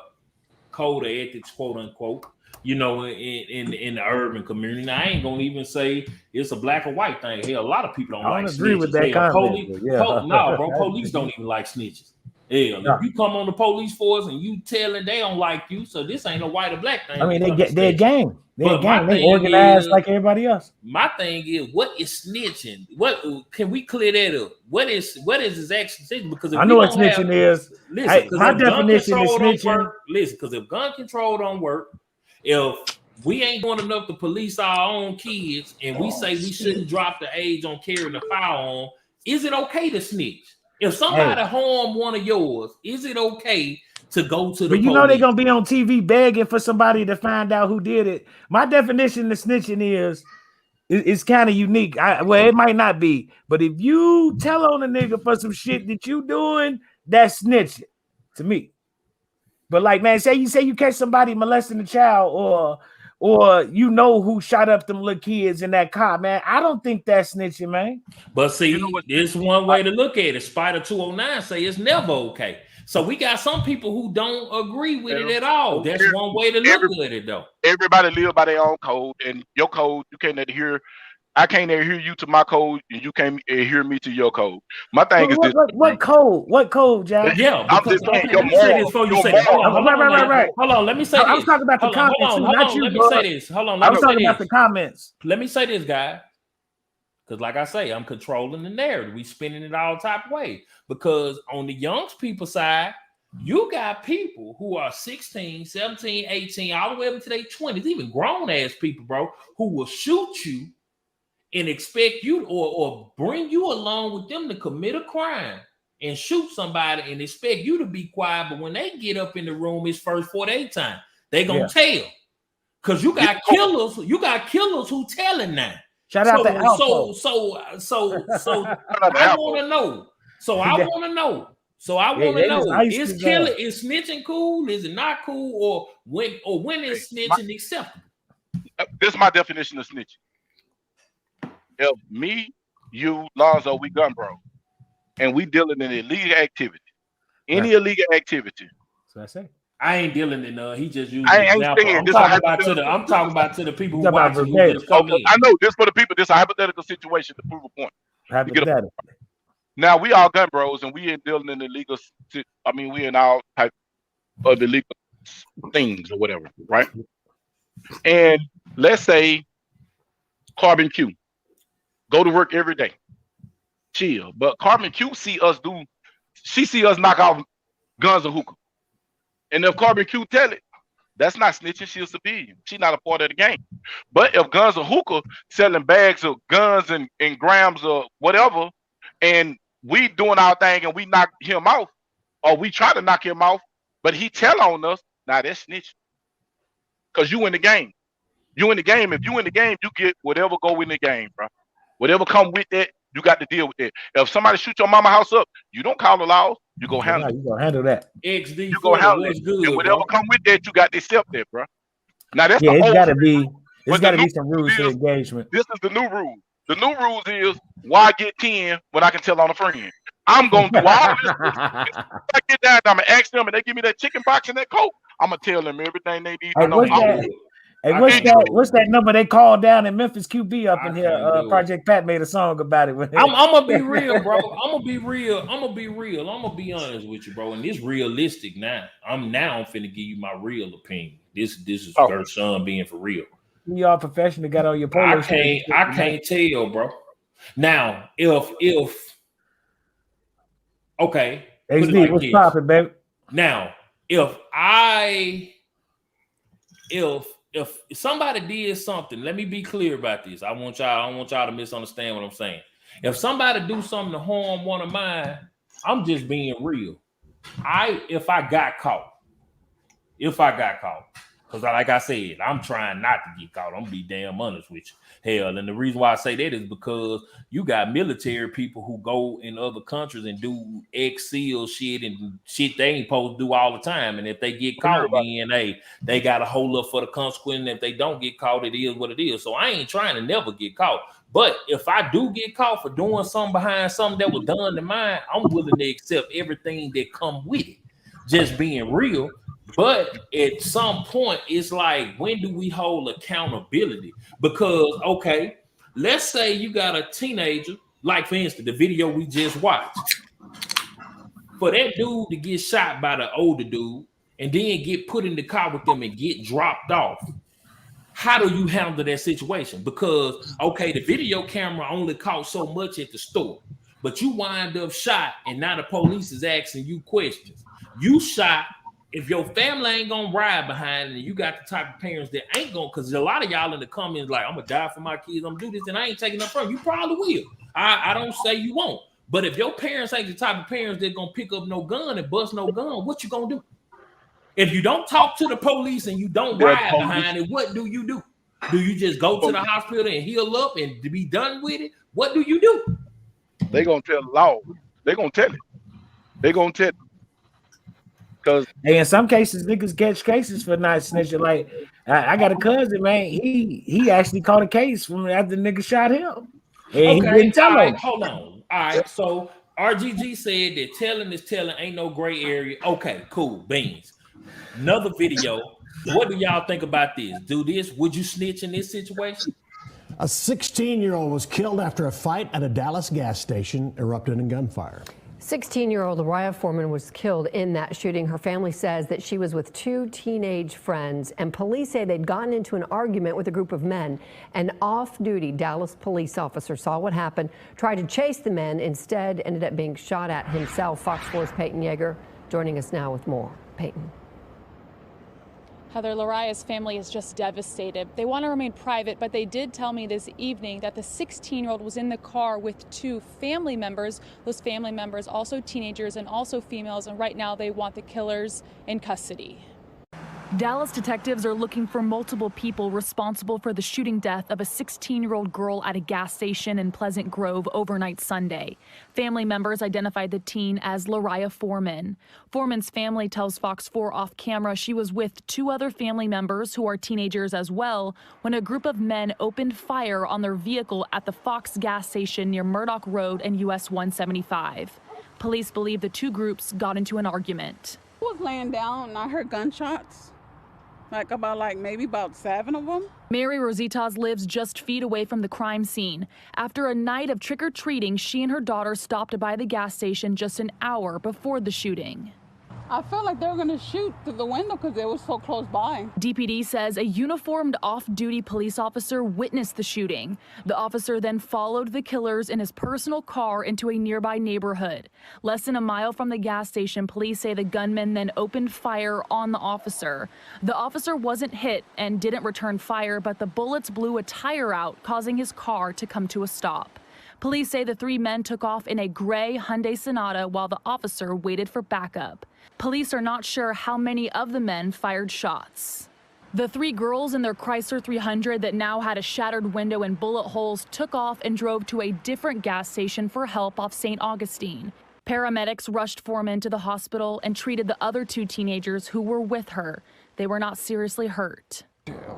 code of ethics, quote unquote, you know, in the urban community. Now, I ain't gonna even say it's a black or white thing. Hell, a lot of people don't like snitches. I agree with that comment. No, bro, police don't even like snitches. Hell, if you come on the police force and you telling they don't like you, so this ain't a white or black thing. I mean, they're a gang. They're a gang. They organized like everybody else. My thing is, what is snitching? What can we clear that up? What is his action snitching? Because I know what snitching is. Listen, my definition is snitching. Listen, because if gun control don't work, if we ain't doing enough to police our own kids, and we say we shouldn't drop the age on carrying a firearm, is it okay to snitch? If somebody harm one of yours, is it okay to go to the police? But you know they're gonna be on TV begging for somebody to find out who did it. My definition of snitching is it's kind of unique. Well, it might not be, but if you tell on a nigga for some shit that you doing, that's snitching to me. But like, man, say you catch somebody molesting a child, or you know who shot up them little kids in that car, man. I don't think that's snitching, man. But see, there's one way to look at it. Spider 209 say it's never okay. So we got some people who don't agree with it at all. That's one way to look at it, though. Everybody live by their own code, and your code you can't adhere. I can't adhere you to my code, and you can't adhere me to your code. My thing is this: what code? What code, Jack? Yeah, I'm just saying your Right. Hold on. Let me say this. I was talking about the comments, not you. Let me say this. Hold on. I was talking about the comments. Let me say this, guy. Because like I say, I'm controlling the narrative. We spinning it all type of way. Because on the young people side, you got people who are 16, 17, 18, all the way up to their 20s, even grown-ass people, bro, who will shoot you and expect you or bring you along with them to commit a crime and shoot somebody and expect you to be quiet. But when they get up in the room, it's first 48 time. They gonna tell. Because you got killers who telling now. Shout out to Alpha. So I want to know. So I want to know. Is killing, is snitching cool? Is it not cool? Or when is snitching acceptable? This is my definition of snitching. If me, you, Lonzo, we gun bro, and we dealing in illegal activity, any illegal activity. So I say. I ain't dealing in he just used I ain't saying I'm talking about to the people who watch it. I know this for the people. This is a hypothetical situation to prove a point. Hypothetical. Now we all gun bros and we ain't dealing in illegal. I mean, we in all type of illegal things or whatever, right? And let's say Carbon Q go to work every day, chill. But Carbon Q see us knock off guns and hookah. And if Carbon Q tell it, that's not snitching. She's a civilian. She's not a part of the game. But if Guns and Hookah selling bags of guns and grams of whatever, and we doing our thing and we knock him off, or we try to knock him off, but he tell on us, now that's snitching. Because you in the game. You in the game. If you in the game, you get whatever go in the game, bro. Whatever come with that, you got to deal with it. If somebody shoot your mama house up, you don't call the law. You go handle it. You gonna handle that. XD, you go handle it. Good, and whatever come with that, you got to accept that, bro. Now that's it's gotta be. There's gotta be some rules to engagement. This is the new rule. The new rules is why get 10 when I can tell on a friend. I'm gonna do all this. If I get down, I'm gonna ask them, and they give me that chicken box and that Coke. I'm gonna tell them everything they need. What's that number they called down in Memphis QB up in here? Project Pat made a song about it. I'm gonna be real, bro. I'm gonna be real. I'm gonna be honest with you, bro. And it's realistic now. I'm finna give you my real opinion. This is first son being for real. You all professional got on your polo. I can't tell, bro. Now, if okay, HD, what's popping, baby? Now, if somebody did something, let me be clear about this. I don't want y'all to misunderstand what I'm saying. If somebody do something to harm one of mine, I'm just being real. If I got caught, because like I said, I'm trying not to get caught. I'm gonna be damn honest with you. Hell, and the reason why I say that is because you got military people who go in other countries and do ex-seal shit and shit they ain't supposed to do all the time. And if they get caught, then they got to hold up for the consequence. And if they don't get caught, it is what it is. So I ain't trying to never get caught. But if I do get caught for doing something behind something that was done to mine, I'm willing to accept everything that come with it. Just being real. But at some point, it's like, when do we hold accountability? Because, okay, let's say you got a teenager, like for instance, the video we just watched. For that dude to get shot by the older dude and then get put in the car with them and get dropped off, how do you handle that situation? Because, okay, the video camera only caught so much at the store, but you wind up shot and now the police is asking you questions. You shot. If your family ain't gonna ride behind and you got the type of parents that ain't gonna, because a lot of y'all in the comments like, I'm gonna die for my kids, I'm gonna do this, and I ain't taking up from you. Probably will. I don't say you won't. But if your parents ain't the type of parents that gonna pick up no gun and bust no gun, what you gonna do? If you don't talk to the police and you don't ride behind it, what do you do? Do you just go to the hospital and heal up and be done with it? What do you do? They gonna tell the law. They gonna tell it. They gonna tell it. Because in some cases, niggas catch cases for not snitching. Like I got a cousin, man. He actually caught a case from after the nigga shot him, and he didn't tell him. Hold on. All right. So RGG said that telling is telling, ain't no gray area. Okay, cool, beans. Another video. What do y'all think about this? Do this? Would you snitch in this situation? A 16-year-old was killed after a fight at a Dallas gas station erupted in gunfire. 16-year-old Lariah Foreman was killed in that shooting. Her family says that she was with 2 teenage friends, and police say they'd gotten into an argument with a group of men. An off-duty Dallas police officer saw what happened, tried to chase the men, instead ended up being shot at himself. Fox 4's Peyton Yeager joining us now with more. Peyton. Heather, Lariah's family is just devastated. They want to remain private, but they did tell me this evening that the 16-year-old was in the car with 2 family members. Those family members also teenagers and also females, and right now they want the killers in custody. Dallas detectives are looking for multiple people responsible for the shooting death of a 16-year-old girl at a gas station in Pleasant Grove overnight Sunday. Family members identified the teen as Lariah Foreman. Foreman's family tells Fox 4 off camera she was with 2 other family members who are teenagers as well when a group of men opened fire on their vehicle at the Fox gas station near Murdoch Road and US 175. Police believe the 2 groups got into an argument. I was laying down and I heard gunshots. Maybe about 7 of them. Mary Rositas lives just feet away from the crime scene. After a night of trick-or-treating, she and her daughter stopped by the gas station just an hour before the shooting. I felt like they were going to shoot through the window because they were so close by. DPD says a uniformed off-duty police officer witnessed the shooting. The officer then followed the killers in his personal car into a nearby neighborhood. Less than a mile from the gas station, police say the gunman then opened fire on the officer. The officer wasn't hit and didn't return fire, but the bullets blew a tire out, causing his car to come to a stop. Police say the 3 men took off in a gray Hyundai Sonata while the officer waited for backup. Police are not sure how many of the men fired shots. The 3 girls in their Chrysler 300 that now had a shattered window and bullet holes took off and drove to a different gas station for help off St. Augustine. Paramedics rushed Foreman to the hospital and treated the other 2 teenagers who were with her. They were not seriously hurt.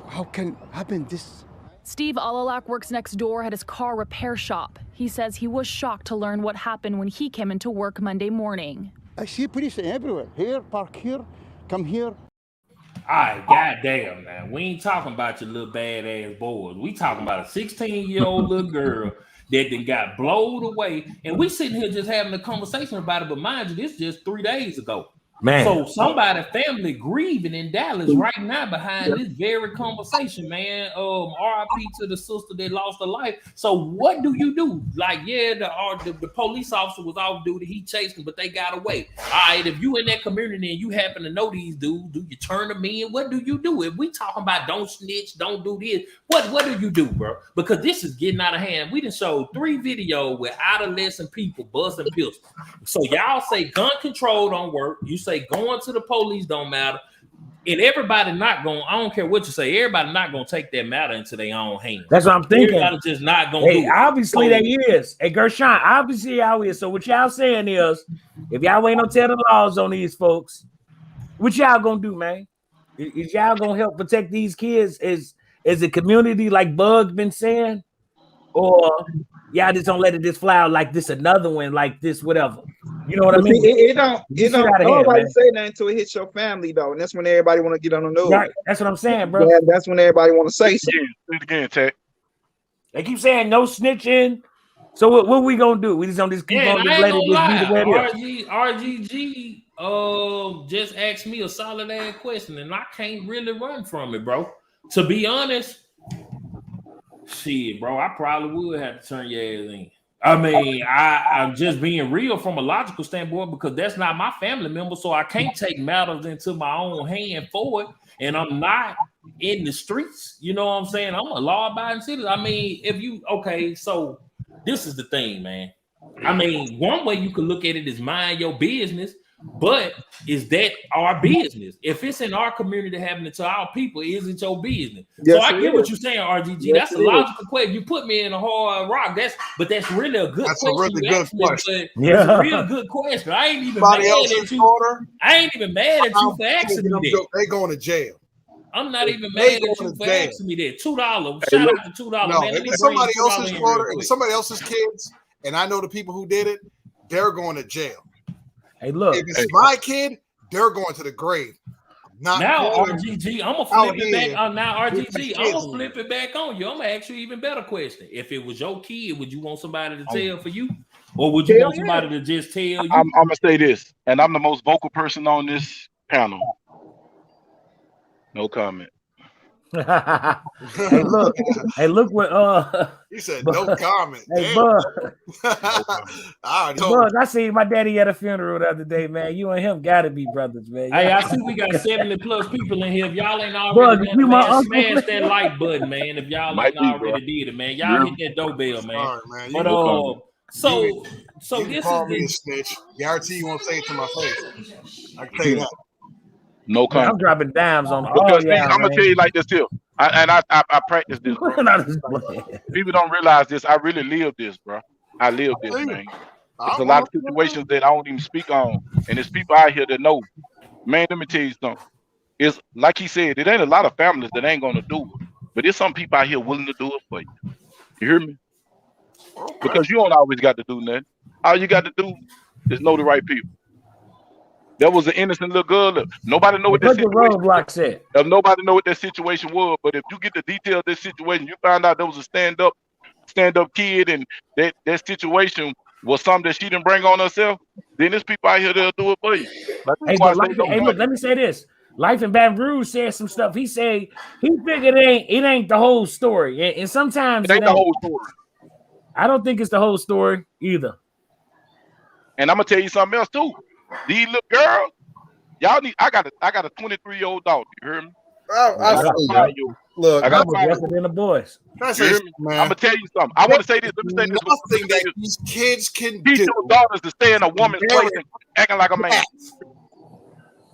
How can happen this? Steve Alalak works next door at his car repair shop. He says he was shocked to learn what happened when he came into work Monday morning. I see police everywhere. Here, park here, come here. All right, goddamn, man. We ain't talking about your little badass boys. We talking about a 16-year-old little girl that then got blowed away. And we sitting here just having a conversation about it. But mind you, this just 3 days ago. Man. So somebody family grieving in Dallas right now behind this very conversation, man. RIP to the sister that lost her life. So what do you do? Like, yeah, the police officer was off duty, he chased them, but they got away. All right, if you in that community and you happen to know these dudes, do you turn them in? What do you do? If we talking about don't snitch, don't do this, what do you do, bro? Because this is getting out of hand. We done showed 3 videos with adolescent people busting pistols. So y'all say gun control don't work. You say going to the police don't matter, and everybody not going. I don't care what you say. Everybody not going to take that matter into their own hands. That's what I'm thinking. Everybody just not going to. Hey, obviously they is. Hey, Gershon, obviously y'all is. So what y'all saying is, if y'all ain't no tell the laws on these folks, what y'all gonna do, man? Is y'all gonna help protect these kids as a community, like Bug's been saying, or y'all just don't let it just fly out like this another one, like this, whatever. You know what I mean? It don't nobody say nothing until it hits your family though, and that's when everybody want to get on the news. Right. That's what I'm saying, bro. Yeah, that's when everybody want to say something. Say it again, Tech. They keep saying no snitching. So what we gonna do? We just gonna keep on just let it be RGG just asked me a solid ass question, and I can't really run from it, bro. To be honest, shit, bro, I probably would have to turn your ass in. I mean, I'm just being real from a logical standpoint because that's not my family member, so I can't take matters into my own hand for it. And I'm not in the streets. You know what I'm saying? I'm a law-abiding citizen. I mean, so this is the thing, man. I mean, one way you could look at it is mind your business, but is that our business? If it's in our community happening to our people, is it your business? Yes, so I get what you're saying, RGG. Yes, that's a logical question. You put me in a hard rock. That's really a good question. That's a really good question. Yeah. It's a real good question. I ain't even mad at you. I ain't even mad at you for asking me that. They going to jail. I'm not even mad at you for asking me that. $2. Shout out to $2. No, man. if it's somebody else's daughter, if it's somebody else's kids, and I know the people who did it, they're going to jail. Hey, look. If it's my kid, they're going to the grave. Not now, going RGG, I'm gonna flip it back on now. RGG, I'm gonna flip it back on you. I'm gonna ask you an even better question. If it was your kid, would you want somebody to tell for you, or would you want somebody to just tell you? I'm gonna say this, and I'm the most vocal person on this panel. No comment. Hey, look what he said. No comment. Hey, Bug. I seen my daddy at a funeral the other day, man. You and him gotta be brothers, man. Hey, I see we got 70+ people in here. If y'all ain't already done it, man, smash that like button, man. If y'all ain't already did it, man. Y'all hit that doorbell, man. Man. But so this call is me a snitch. Guarantee you won't say it to my face. I can tell you that. No comment. I'm dropping dimes on because I'm gonna tell you like this too. I practice this, bro. People don't realize this. I really live this, bro. I live this, man. There's a lot of situations that I don't even speak on, and there's people out here that know. Man, let me tell you something. It's like he said, it ain't a lot of families that ain't gonna do it, but there's some people out here willing to do it for you. You hear me? Because you don't always got to do nothing. All you got to do is know the right people. There was an innocent little girl. Nobody know what that situation said. Nobody know what that situation was. But if you get the detail of this situation, you find out there was a stand-up kid, and that situation was something that she didn't bring on herself. Then there's people out here that'll do it for you. Hey, look, let me say this. Life in Baton Rouge said some stuff. He said he figured it ain't the whole story, and sometimes it ain't the whole story. I don't think it's the whole story either. And I'm gonna tell you something else too. These little girls, y'all need. I got a 23-year-old daughter. You hear me? Look, I got better than the boys. I'm gonna tell you something. I want to say this. Let me say this. Nothing that these kids can teach your daughters to stay in a woman's place and acting like a man.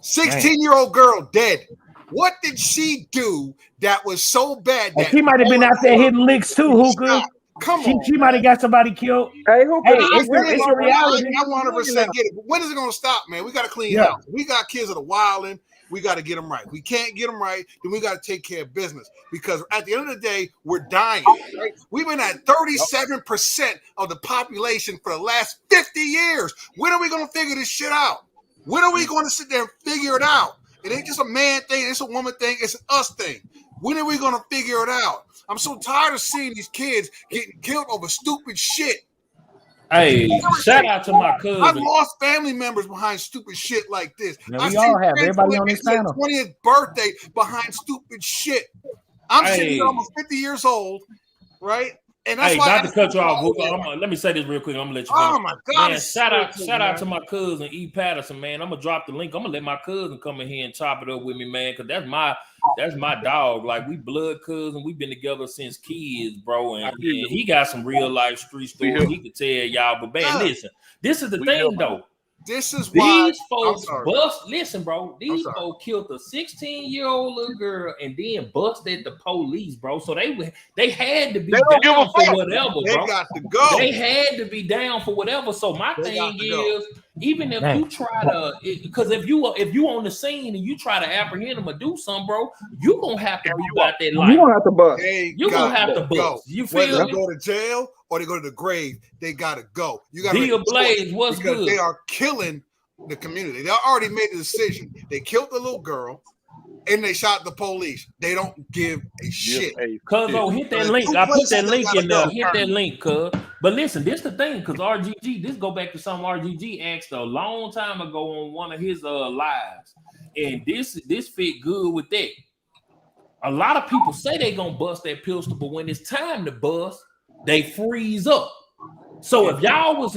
16-year-old girl dead. What did she do that was so bad that she might have been out there hitting licks too, Hookah? Come on, she might have got somebody killed. Hey, Hookah, it's a reality. I 100% get it. But when is it gonna stop, man? We got to clean house. We got kids that are wilding. We got to get them right. We can't get them right, then we got to take care of business, because at the end of the day, we're dying. Right? We've been at 37% of the population for the last 50 years. When are we going to figure this shit out? When are we going to sit there and figure it out? It ain't just a man thing. It's a woman thing. It's an us thing. When are we going to figure it out? I'm so tired of seeing these kids getting killed over stupid shit. Hey, shout out to my cousin. I've lost family members behind stupid shit like this. Now, we all have. Everybody on this panel. 20th birthday behind stupid shit. I'm sitting here almost 50 years old, right? And that's why not to cut you off. Let me say this real quick. I'm gonna let you finish. Oh my God! Man, shout out to my cousin E. Patterson, man. I'm gonna drop the link. I'm gonna let my cousin come in here and chop it up with me, man, because that's my dog. Like, we blood cousin. We've been together since kids, bro. And he got some real life street stories he could tell y'all. But man, listen, this is the thing though. This is why these folks bust. Listen, bro. These folks killed a 16-year-old little girl and then busted the police, bro. So they had to be down for whatever, bro. They got to go. They had to be down for whatever. So my thing is, even if you try to, because if you on the scene and you try to apprehend them or do something, bro, you gonna have to move out that life. You gonna have to bust. You gonna have to bust. You feel whether me? They go to jail or they go to the grave, they gotta go. You gotta Deal Blaze, what's good? They are killing the community. They already made a decision. They killed the little girl and they shot the police. They don't give a shit. Cuz hit that link. I put that link in there. Hit that link, cuz. But listen, this the thing, because RGG, this go back to something RGG asked a long time ago on one of his lives. And this fit good with that. A lot of people say they gonna bust that pistol, but when it's time to bust, they freeze up. So if y'all was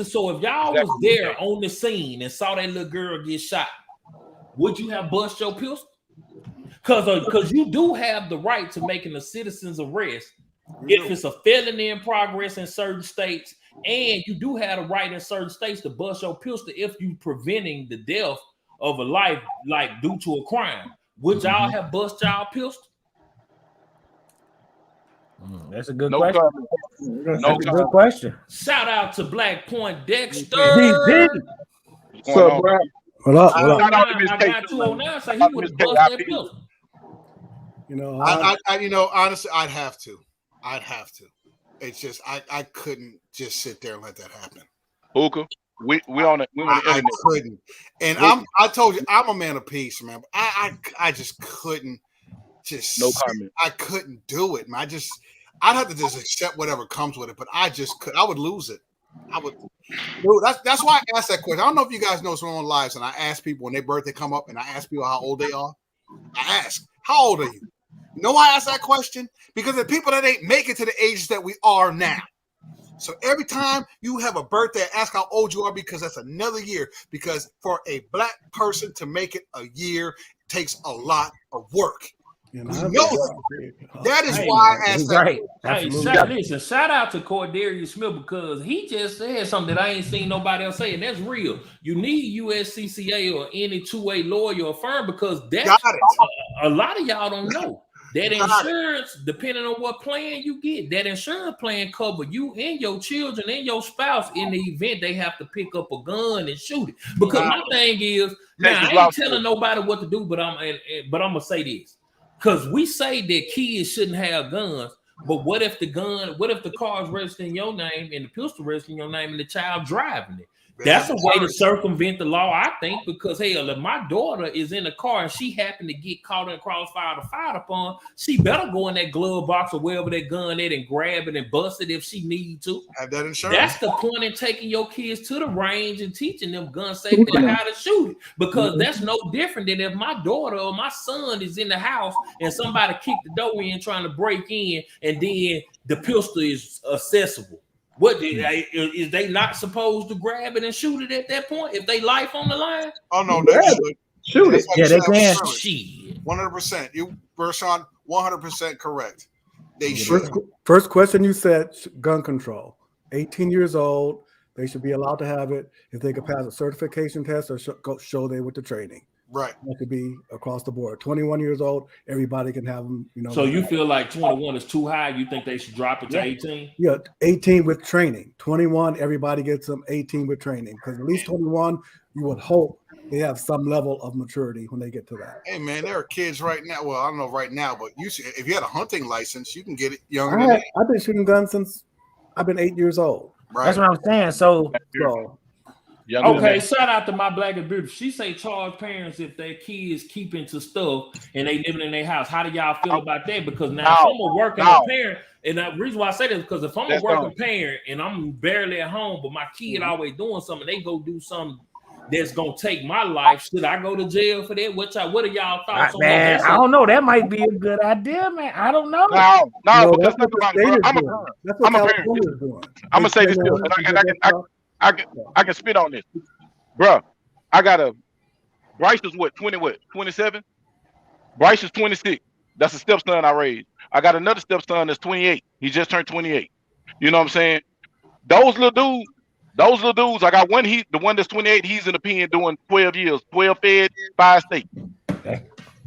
there on the scene and saw that little girl get shot, would you have bust your pistol? Because you do have the right to making a citizen's arrest if it's a felony in progress in certain states, and you do have the right in certain states to bust your pistol if you preventing the death of a life, like due to a crime. Would y'all have bust y'all pistol? That's a good question. That's a good question. Shout out to Black Point Dexter. What's up, bro? What up? I got 209, so he would have bust that pistol. You know, honestly, I'd have to. It's just I couldn't just sit there and let that happen. Hookah. we on the internet. I couldn't. And I told you I'm a man of peace, man. But I just couldn't no comment. I couldn't do it, man. I'd have to just accept whatever comes with it, but I just could. I would lose it. I would. That's why I asked that question. I don't know if you guys know some on lives, and I ask people when their birthday come up, and I ask people how old they are. I ask, how old are you? You know why I ask that question? Because the people that ain't make it to the ages that we are now. So every time you have a birthday, ask how old you are, because that's another year. Because for a black person to make it a year takes a lot of work. You know that is why I asked that. Right. Listen, shout out to Cordarius Smith, because he just said something that I ain't seen nobody else say, and that's real. You need USCCA or any 2A lawyer or firm, because that's a lot of y'all don't know. That insurance, depending on what plan you get, that insurance plan cover you and your children and your spouse in the event they have to pick up a gun and shoot it. Because my thing is, now I ain't telling nobody what to do, but I'm gonna say this. Because we say that kids shouldn't have guns, but what if the car's registered in your name and the pistol registered in your name and the child driving it? That's a way to circumvent the law, I think, because hell, if my daughter is in a car and she happened to get caught in crossfire to fired upon, she better go in that glove box or wherever that gun is and grab it and bust it if she need to. Have that insurance. That's the point in taking your kids to the range and teaching them gun safety and how to shoot it. Because that's no different than if my daughter or my son is in the house and somebody kicked the door in trying to break in, and then the pistol is accessible. What is they not supposed to grab it and shoot it at that point if they life on the line? Oh no, they should shoot it. Yeah, they can. Shit. 100%. You, Vershawn, 100% correct. They should. First question you said, gun control. 18 years old, they should be allowed to have it if they could pass a certification test or show they went to training. Right. That could be across the board. 21 years old, everybody can have them. You know. So you feel like 21 is too high? You think they should drop it to 18? Yeah, 18 with training. 21, everybody gets them. 18 with training, because at least 21, you would hope they have some level of maturity when they get to that. Hey man, there are kids right now. Well, I don't know right now, but if you had a hunting license, you can get it younger than that. I've been shooting guns since I've been 8 years old. Right. That's what I'm saying. So okay, shout out to my Black and Beautiful. She say charge parents if their kids keep into stuff and they living in their house. How do y'all feel about that? Because now if I'm a working parent, and the reason why I say that is because if I'm a working parent and I'm barely at home, but my kid always doing something, they go do something that's gonna take my life. Should I go to jail for that? What are y'all thoughts on that? I don't know. That might be a good idea, man. I don't know. No, because I'm a parent. I'm gonna say this, and I can spit on this, bro. I got Bryce is 27. Bryce is 26. That's a stepson I raised. I got another stepson that's 28. He just turned 28. You know what I'm saying? Those little dudes. I got one. The one that's 28. He's in the pen doing 12 years, 12 fed, 5 state.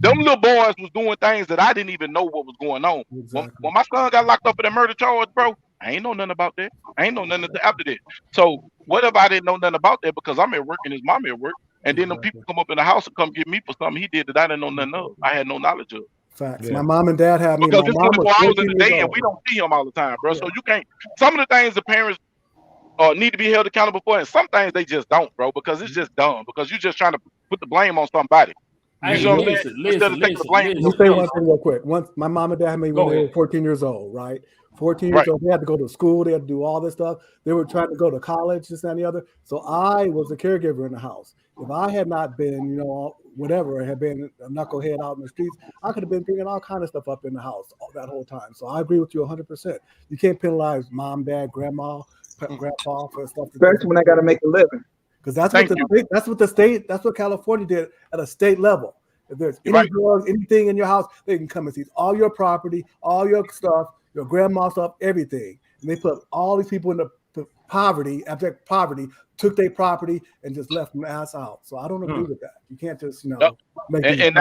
Them little boys was doing things that I didn't even know what was going on. Exactly. When my son got locked up in a murder charge, bro, I ain't know nothing about that. I ain't know nothing after that. So what if I didn't know nothing about that because I'm at work and his mom at work, and then the people come up in the house and come get me for something he did that I didn't know nothing of. I had no knowledge of. Facts. Yeah. My mom and dad had me. Because it's 24 hours in the day and we don't see him all the time, bro. Yeah. So you can't. Some of the things the parents need to be held accountable for, and some things they just don't, bro, because it's just dumb. Because you're just trying to put the blame on somebody. Let me say one thing real quick. Once my mom and dad had me when they were 14 years old, right? 14 years old, they had to go to school, they had to do all this stuff. They were trying to go to college, this and the other. So I was a caregiver in the house. If I had not been, whatever, had been a knucklehead out in the streets, I could have been bringing all kind of stuff up in the house that whole time. So I agree with you 100%. You can't penalize mom, dad, grandma, grandpa for stuff. Especially when I got to make a living. Because that's what California did at a state level. If there's any drugs, anything in your house, they can come and seize all your property, all your stuff, your grandma's stuff, everything. And they put all these people in the poverty, abject poverty, took their property and just left them ass out. So I don't agree with that. You can't just, make and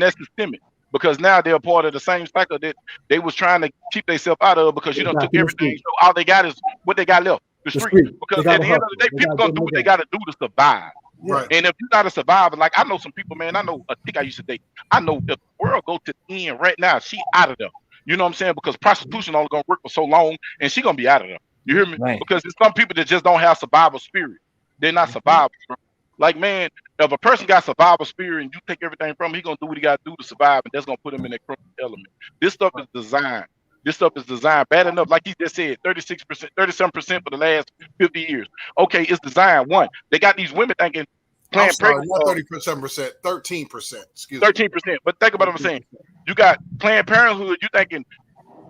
that's systemic. Because now they're part of the same cycle that they was trying to keep themselves out of because took everything. So all they got is what they got left. The street. Because at the end of the day, people gonna do what they gotta do to survive. Right. And if you're not a survivor, like I know some people, man, I know a chick I used to date. I know if the world go to the end right now, she out of there. You know what I'm saying? Because prostitution only gonna work for so long and she gonna be out of there. You hear me? Right. Because there's some people that just don't have survival spirit. They're not survivors, bro. Like, man, if a person got survival spirit and you take everything from him, he's gonna do what he gotta do to survive, and that's gonna put him in that criminal element. This stuff is designed. This stuff is designed bad enough, like he just said, 36%, 37% for the last 50 years. Okay, it's designed. One, they got these women thinking I'm sorry, not 37%, 13%. Excuse me. 13%. But think about what I'm saying. You got Planned Parenthood, you thinking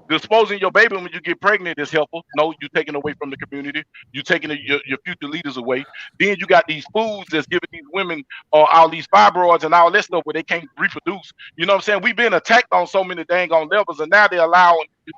disposing your baby when you get pregnant is helpful. No, you're taking away from the community. You're taking your future leaders away. Then you got these foods that's giving these women all these fibroids and all that stuff where they can't reproduce. You know what I'm saying? We've been attacked on so many dang on levels, and now they're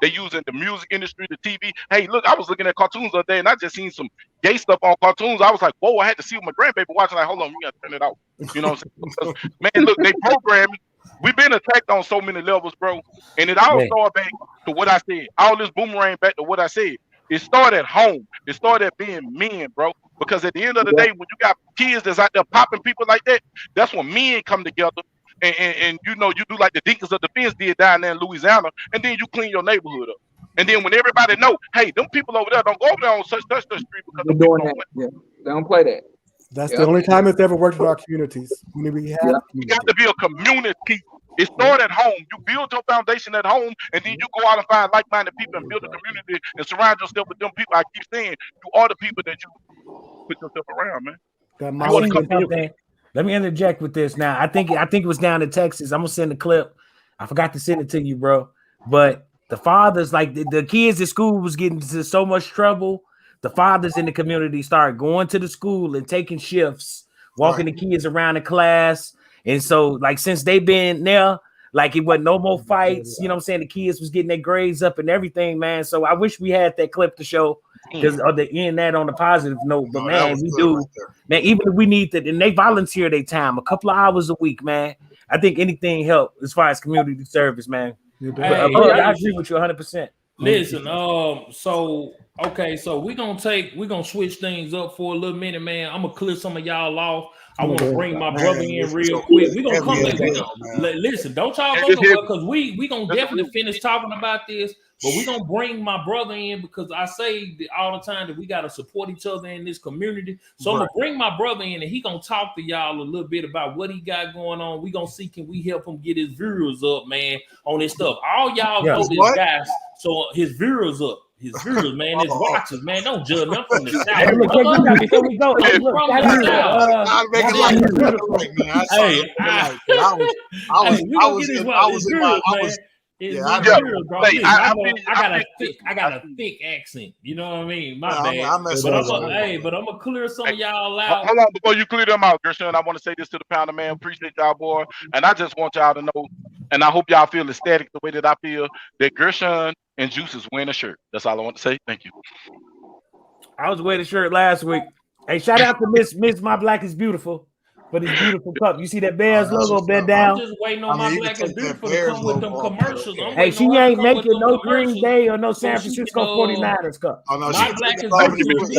using the music industry, the TV. Hey, look, I was looking at cartoons the other day, and I just seen some gay stuff on cartoons. I was like, whoa, I had to see what my grandbaby watching. Like, hold on, we got to turn it off. You know what I'm saying? Because, man, look, they programming. We've been attacked on so many levels, bro. And it all started back to what I said. All this boomerang back to what I said. It started at home. It started at being men, bro. Because at the end of the day, when you got kids that's out there popping people like that, that's when men come together. And you know, you do like the Deacons of Defense did down there in Louisiana, and then you clean your neighborhood up. And then when everybody know, hey, them people over there don't go over there on such street because They're doing that. Yeah. They don't play that. That's the only time it's ever worked in our communities. When we have You got to be a community. It started at home. You build your foundation at home, and then you go out and find like-minded people and build a community and surround yourself with them people. I keep saying, you are the people that you put yourself around, man. Let me interject with this now. I think it was down in Texas. I'm gonna send a clip. I forgot to send it to you, bro. But the fathers, like the kids at school was getting into so much trouble. The fathers in the community started going to the school and taking shifts, walking the kids around the class. And so, like, since they've been there, like, it wasn't no more fights. You know what I'm saying? The kids was getting their grades up and everything, man. So I wish we had that clip to show, because or the end that on a positive note. But man, we do, right, man. Even if we need that, and they volunteer their time, a couple of hours a week, man. I think anything help as far as community service, man. I agree with you 100%. Listen, so we're gonna switch things up for a little minute, man. I'm gonna clear some of y'all off. I want to bring my brother in real quick. We're gonna come back. Listen, don't y'all go nowhere, because we gonna definitely finish talking about this. But we're gonna bring my brother in, because I say all the time that we gotta support each other in this community. So I'm gonna bring my brother in, and he gonna talk to y'all a little bit about what he got going on. We gonna see, can we help him get his viewers up, man, on this stuff. All y'all know this guy, so his viewers up. His viewers, man, his watchers, man. Don't judge me. I'm from the South. Hey, look, before we go, hey, look, I got a thick accent. You know what I mean? My bad. But I'm gonna clear some of y'all out. Hold on, before you clear them out, Gershon, I want to say this to the Pounder Man. Appreciate y'all, boy. And I just want y'all to know, and I hope y'all feel ecstatic the way that I feel, that Gershon and Juice is wearing a shirt. That's all I want to say. Thank you. I was wearing a shirt last week. Hey, shout out to Miss My Black is Beautiful for this beautiful cup. You see that Bears logo bent down? I'm just waiting on My Black is Beautiful to come with them commercials. Hey, she ain't making no Green Bay or no San Francisco 49ers cup. Oh, no, My Black is Beautiful.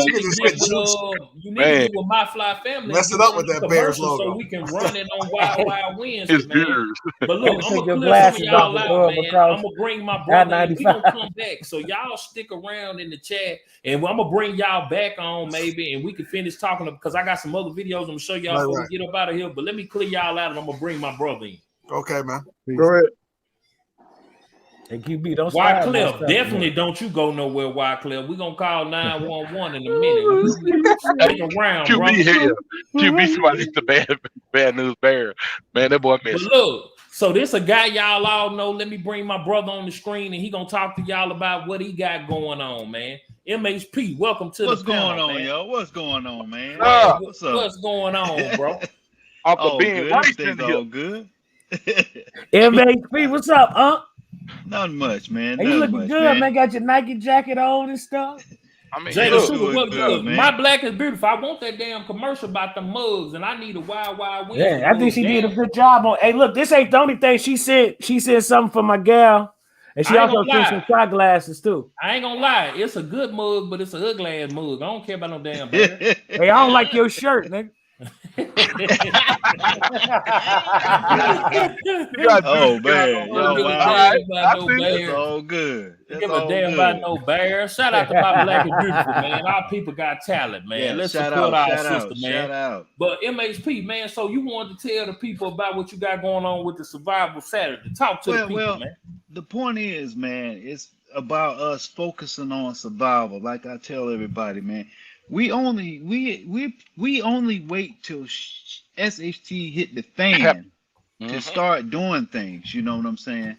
You need to do with My Fly Family. Mess it up with that Bears logo. So we can run it on Wild Wins, It's man. But look, I'm gonna clear some of y'all out, man. I'm gonna bring my brother in. We gonna come back. So y'all stick around in the chat, and I'm gonna bring y'all back on maybe, and we can finish talking, because I got some other videos I'm gonna show y'all before we get up out of here. But let me clear y'all out, and I'm gonna bring my brother in. Okay, man. Go ahead. Hey, QB, don't Wyclef, definitely don't you go nowhere, Wyclef. We're gonna call 911 in a minute. Stick around, bro. QB somebody's the bad news bear. Man, that boy missed. But look, so this a guy y'all all know. Let me bring my brother on the screen, and he gonna talk to y'all about what he got going on, man. MHP, welcome to What's the panel, going on, man. yo? What's going on, man? What's up? What's going on, bro? Uncle Ben, everything's all good. MHP, what's up, huh? Not much, man. Hey, you looking good, man. Got your Nike jacket on and stuff. I mean, Jada Sugar, look, My Black is Beautiful. I want that damn commercial about the mugs, and I need a Wild Win. Yeah, I think she did a good job on. Hey, look, this ain't the only thing she said. She said something for my gal, and she also sent some shot glasses too. I ain't gonna lie, it's a good mug, but it's a ugly ass mug. I don't care about no damn bear. Hey, I don't like your shirt, nigga. Oh man, yo, wow. That's all good. That's Give a damn about no bears. Shout out to my Black and Beautiful, man. Our people got talent, man. Yeah, Let's shout support out, our shout sister, out, man. shout out. But MHP, man, so you wanted to tell the people about what you got going on with the Survival Saturday. Talk to the people, man. The point is, man, it's about us focusing on survival. Like I tell everybody, man, we only wait till SHT hit the fan to start doing things. You know what I'm saying?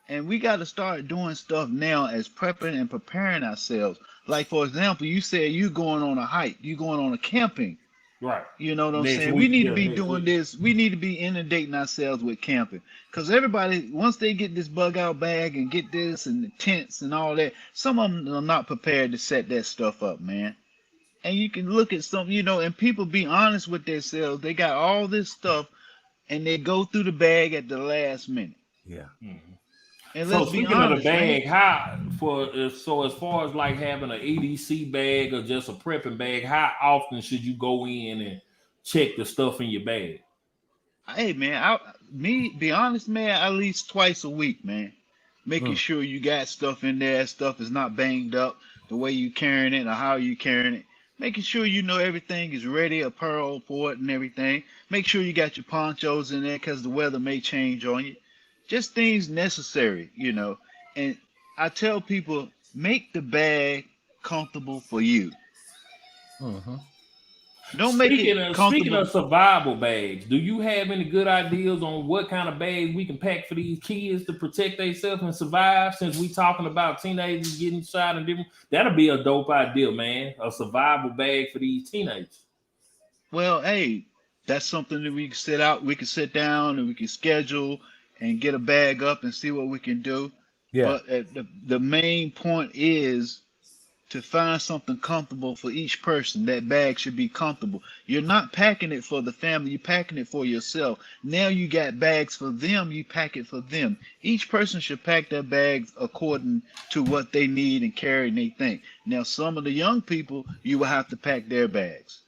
And we got to start doing stuff now as prepping and preparing ourselves. Like, for example, you said you going on a hike, you going on a camping. Right. You know what I'm Next saying? week, We need to yeah, be next doing week. this. We need to be inundating ourselves with camping. Because everybody, once they get this bug out bag and get this and the tents and all that, some of them are not prepared to set that stuff up, man. And you can look at some, you know, and people be honest with themselves. They got all this stuff and they go through the bag at the last minute. Yeah. And So let's be speaking honest, of the bag, man. so as far as like having an EDC bag or just a prepping bag, how often should you go in and check the stuff in your bag? Hey man, be honest, man, at least twice a week, man. Making sure you got stuff in there, stuff is not banged up, the way you carrying it or how you carrying it. Making sure you know everything is ready, apparel for it and everything. Make sure you got your ponchos in there because the weather may change on you. Just things necessary, you know. And I tell people, make the bag comfortable for you. Don't make it comfortable. Speaking of survival bags, do you have any good ideas on what kind of bags we can pack for these kids to protect themselves and survive? Since we talking about teenagers getting shot and different, that'll be a dope idea, man. A survival bag for these teenagers. Well, hey, that's something that we can sit down and we can schedule and get a bag up and see what we can do. Yeah. But the main point is to find something comfortable for each person. That bag should be comfortable. You're not packing it for the family, you're packing it for yourself. Now you got bags for them, you pack it for them. Each person should pack their bags according to what they need and carry and they think. Now some of the young people, you will have to pack their bags.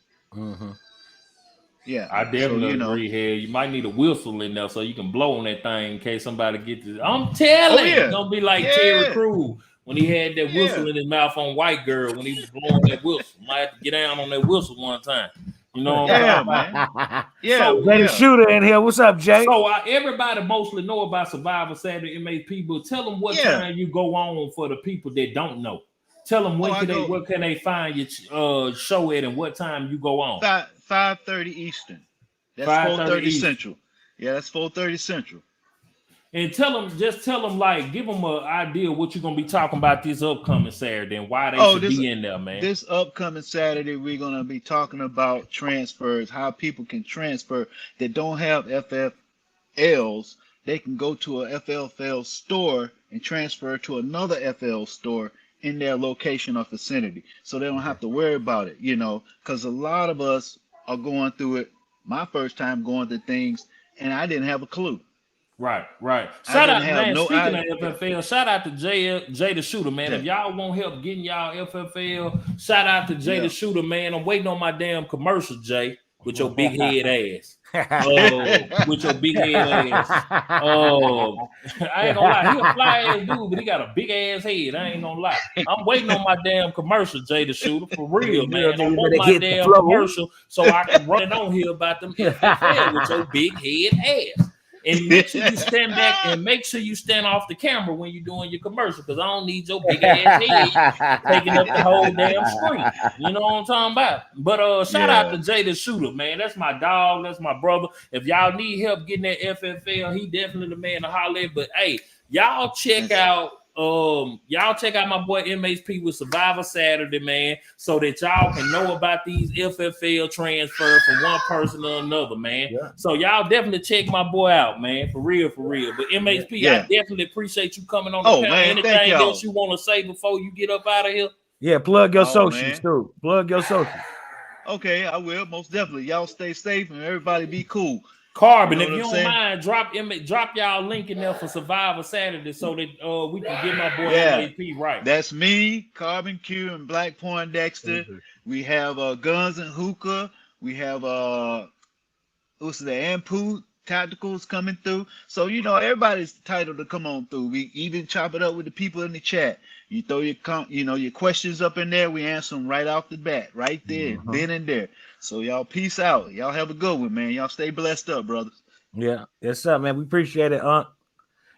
Yeah, I definitely so, agree here. You might need a whistle in there so you can blow on that thing in case somebody gets it. I'm telling you, it's gonna be like Terry Crews when he had that whistle in his mouth on White Girl when he was blowing that whistle. Might have to get down on that whistle one time. You know what I'm talking about? So, Jay the Shooter in here. What's up, Jay? So everybody mostly know about Survivor Saturday MHP, but tell them what time you go on for the people that don't know. Tell them what can they find your show at and what time you go on. 5:30 Eastern. That's 4:30 Central. Yeah, that's 4:30 Central. And tell them, like, give them an idea what you're gonna be talking about this upcoming Saturday and why they should be in there, man. This upcoming Saturday, we're gonna be talking about transfers, how people can transfer that don't have FFLs. They can go to a FFL store and transfer to another FL store in their location or vicinity, so they don't have to worry about it, you know, because a lot of us are going through it. My first time going through things, and I didn't have a clue. Right. Shout out, man. Speaking of FFL, shout out to Jay the Shooter, man. If y'all want help getting y'all FFL, shout out to Jay the Shooter, man. I'm waiting on my damn commercial, Jay, with your big head ass. With your big head ass. I ain't gonna lie, he a fly ass dude, but he got a big ass head. I ain't gonna lie. I'm waiting on my damn commercial, Jay the Shooter, for real, man. I want my damn commercial so I can run it on here about them FFL with your big head ass. And make sure you stand back and make sure you stand off the camera when you're doing your commercial, because I don't need your big ass head taking up the whole damn screen. You know what I'm talking about? But shout out to Jay the Shooter, man. That's my dog. That's my brother. If y'all need help getting that FFL, he definitely the man to holler at. But hey, y'all check out my boy MHP with Survivor Saturday, man, so that y'all can know about these FFL transfer from one person to another, man. So y'all definitely check my boy out, man, for real. But MHP, I definitely appreciate you coming on the panel. Man, anything else you want to say before you get up out of here? Yeah, plug your socials too. Plug your socials. Okay, I will, most definitely. Y'all stay safe and everybody be cool. Carbon, if you don't mind, drop y'all link in there for Survivor Saturday so that we can get my boy MHP right. That's me, Carbon Q, and Black Poindexter. We have Guns and Hookah. We have what's the Ampu Tacticals coming through. So you know everybody's entitled to come on through. We even chop it up with the people in the chat. You throw your questions up in there, we answer them right off the bat, right there, then and there. So y'all peace out. Y'all have a good one, man. Y'all stay blessed up, brothers. Yeah, yes, sir, man. We appreciate it,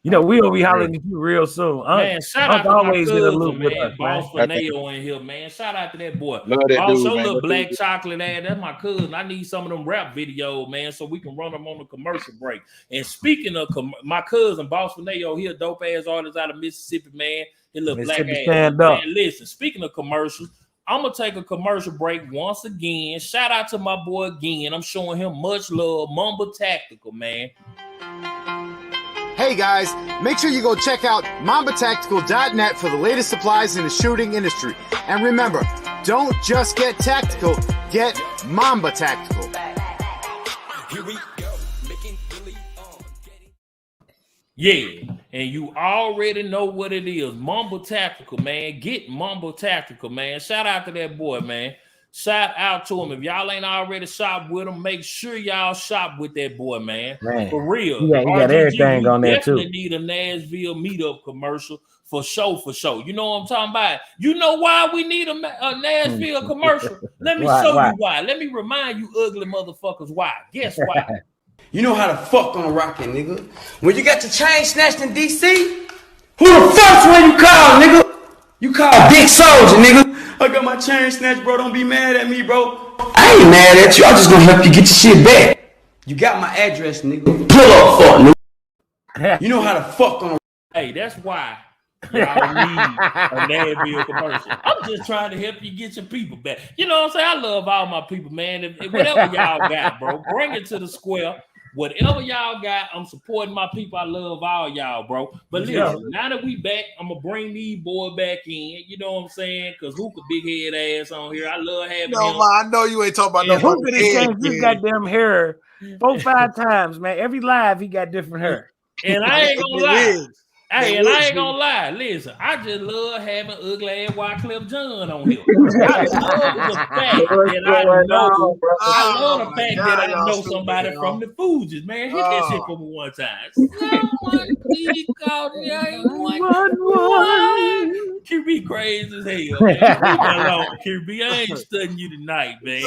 You know, we'll be hollering at you real soon. Man, shout out to always my in the cousin, loop with man. us, Boss man. Fineo in here, man. Shout out to that boy. Love that Also, dude, man. little That black dude. chocolate ass. That's my cousin. I need some of them rap videos, man, so we can run them on the commercial break. And speaking of my cousin, Boss Fineo, he a dope ass artist out of Mississippi, man. He little black ass. Stand up. Man, listen, speaking of commercials, I'm gonna take a commercial break once again. Shout out to my boy again. I'm showing him much love. Mamba Tactical, man. Hey guys, make sure you go check out MambaTactical.net for the latest supplies in the shooting industry. And remember, don't just get tactical, get Mamba Tactical. Here we go, making Billy Yeah, and you already know what it is. Mamba Tactical, man. Get Mamba Tactical, man. Shout out to that boy, man. Shout out to him. If y'all ain't already shopped with him, make sure y'all shop with that boy, man. For real. He got everything on there too. Definitely need a Nashville meetup commercial for sure, for sure. You know what I'm talking about? You know why we need a Nashville commercial? Let me show you why. Let me remind you ugly motherfuckers why. Guess why? You know how to fuck on a rocket, nigga. When you got your chain snatched in DC, who the fuck's one you call, nigga? You call Big Soldier, nigga. I got my chain snatched, bro. Don't be mad at me, bro. I ain't mad at you. I'm just gonna help you get your shit back. You got my address, nigga. Pull up, fuck, nigga. You know how to fuck on a... Hey, that's why y'all need a Nashville commercial. I'm just trying to help you get your people back. You know what I'm saying? I love all my people, man. If whatever y'all got, bro, bring it to the square. Whatever y'all got, I'm supporting my people. I love all y'all, bro. But listen, now that we back, I'm gonna bring these boy back in. You know what I'm saying? Because Hookah big head ass on here. I love having him. I know you ain't talking about no Hookah done changed his goddamn hair 4-5 times, man. Every live he got different hair. And I ain't gonna lie. Hey, and I ain't gonna lie. Listen, I just love having ugly ass Wyclef Jean on here. I love the fact that I know. I love the fact that I know somebody from the Fugees, man. Hit that shit for me one time. Someone please call 911. QB crazy as hell, man. Leave me alone, QB. I ain't studying you tonight, man.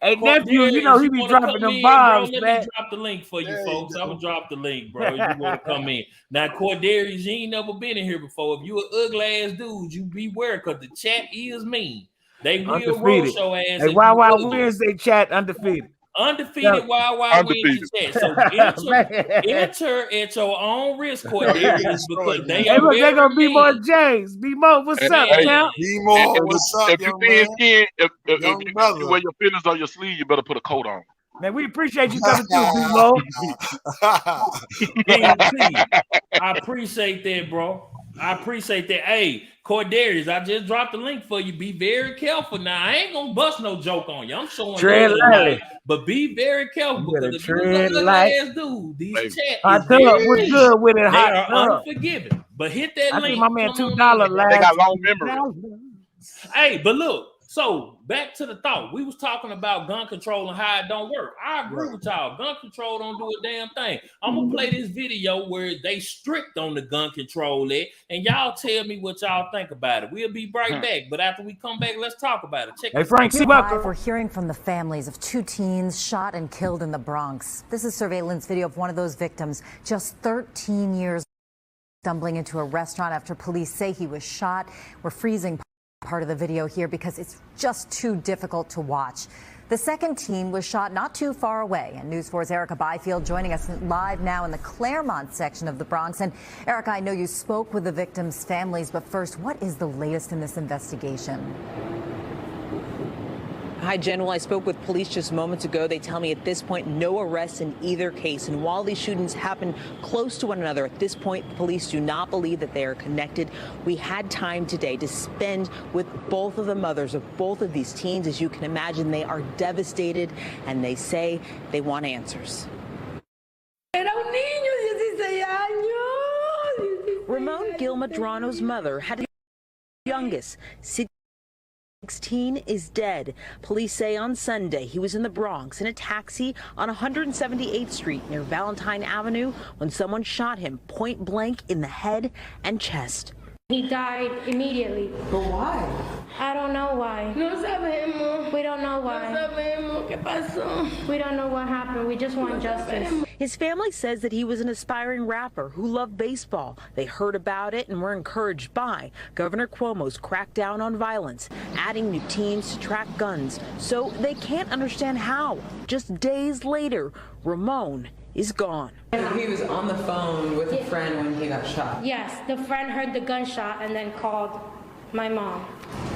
Hey, nephew, you know he be dropping them bombs, man. Let me drop the link for you, folks. I'm gonna drop the link, bro. You want to come in now, Cordarius? You ain't never been in here before. If you an ugly ass dude, you beware, because the chat is mean. They will roast your ass. Hey, Wild Wednesday chat undefeated. Undefeated Wild Wednesday chat. So enter at your own risk, Cordarius, because they are gonna be more James. B-Mo, what's up, champ? B-Mo, what's up, if you wear your feelings on your sleeve, you better put a coat on. Man, we appreciate you coming through, B-Mo. I appreciate that, bro. I appreciate that. Hey, Cordarius, I just dropped the link for you. Be very careful now. I ain't gonna bust no joke on you. I'm showing tread lightly, but be very careful, because if you're a ass dude, these chat we're good with it. They are unforgiving. But hit that link. I think my man $2 last. They got long memory. Hey, but look. So back to the thought. We was talking about gun control and how it don't work. I agree with y'all. Gun control don't do a damn thing. I'm gonna play this video where they strict on the gun control and y'all tell me what y'all think about it. We'll be right back. But after we come back, let's talk about it. Check hey, Frank, we're hearing from the families of 2 teens shot and killed in the Bronx. This is surveillance video of one of those victims, just 13 years, stumbling into a restaurant after police say he was shot. We're freezing part of the video here because it's just too difficult to watch. The second teen was shot not too far away. And News 4's Erica Byfield joining us live now in the Claremont section of the Bronx. And Erica, I know you spoke with the victims' families, but first, what is the latest in this investigation? Hi, Jen. Well, I spoke with police just moments ago. They tell me at this point, no arrests in either case. And while these shootings happen close to one another, at this point, police do not believe that they are connected. We had time today to spend with both of the mothers of both of these teens. As you can imagine, they are devastated, and they say they want answers. Ramon Gil Medrano's mother had a youngest, 16 is dead. Police say on Sunday he was in the Bronx in a taxi on 178th Street near Valentine Avenue when someone shot him point blank in the head and chest. He died immediately. But why? I don't know why. No sabemos. We don't know why. No sabemos qué pasó. We don't know what happened. We just want justice. His family says that he was an aspiring rapper who loved baseball. They heard about it and were encouraged by Governor Cuomo's crackdown on violence, adding new teams to track guns. So they can't understand how. Just days later, Ramon is gone. He was on the phone with a friend when he got shot. Yes, the friend heard the gunshot and then called my mom.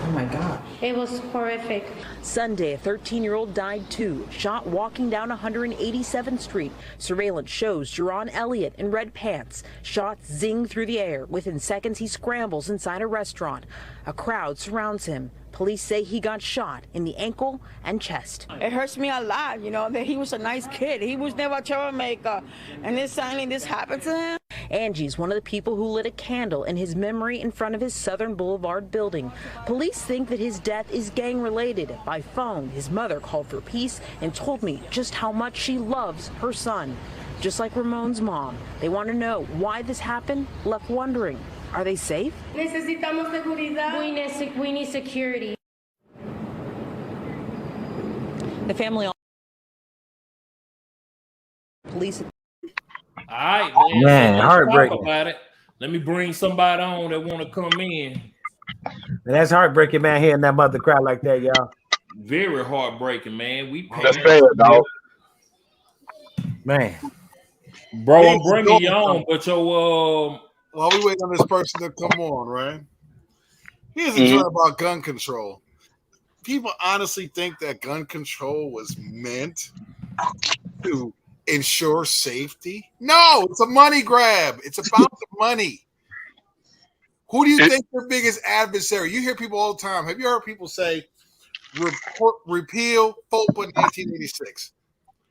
Oh my God. It was horrific. Sunday, a 13-year-old died too, shot walking down 187th Street. Surveillance shows Jerron Elliott in red pants. Shots zing through the air. Within seconds, he scrambles inside a restaurant. A crowd surrounds him. Police say he got shot in the ankle and chest. It hurts me a lot, you know, that he was a nice kid. He was never a troublemaker. And this suddenly this happened to him. Angie's one of the people who lit a candle in his memory in front of his Southern Boulevard building. Police think that his death is gang-related. By phone, his mother called for peace and told me just how much she loves her son. Just like Ramon's mom, they want to know why this happened, left wondering, are they safe? Necesitamos seguridad. We need security. The family. Police. All right, man. Man, Let's heartbreaking. talk about it. Let me bring somebody on that want to come in. Man, that's heartbreaking, man. Hearing that mother cry like that, y'all. Very heartbreaking, man. We That's bad, dog. Man, bro, I'm bringing you on, but your while we wait on this person to come on, right? Here's the truth about gun control. People honestly think that gun control was meant to ensure safety. No, it's a money grab. It's about the money. Who do you think your biggest adversary? You hear people all the time. Have you heard people say, repeal FOPA 1986?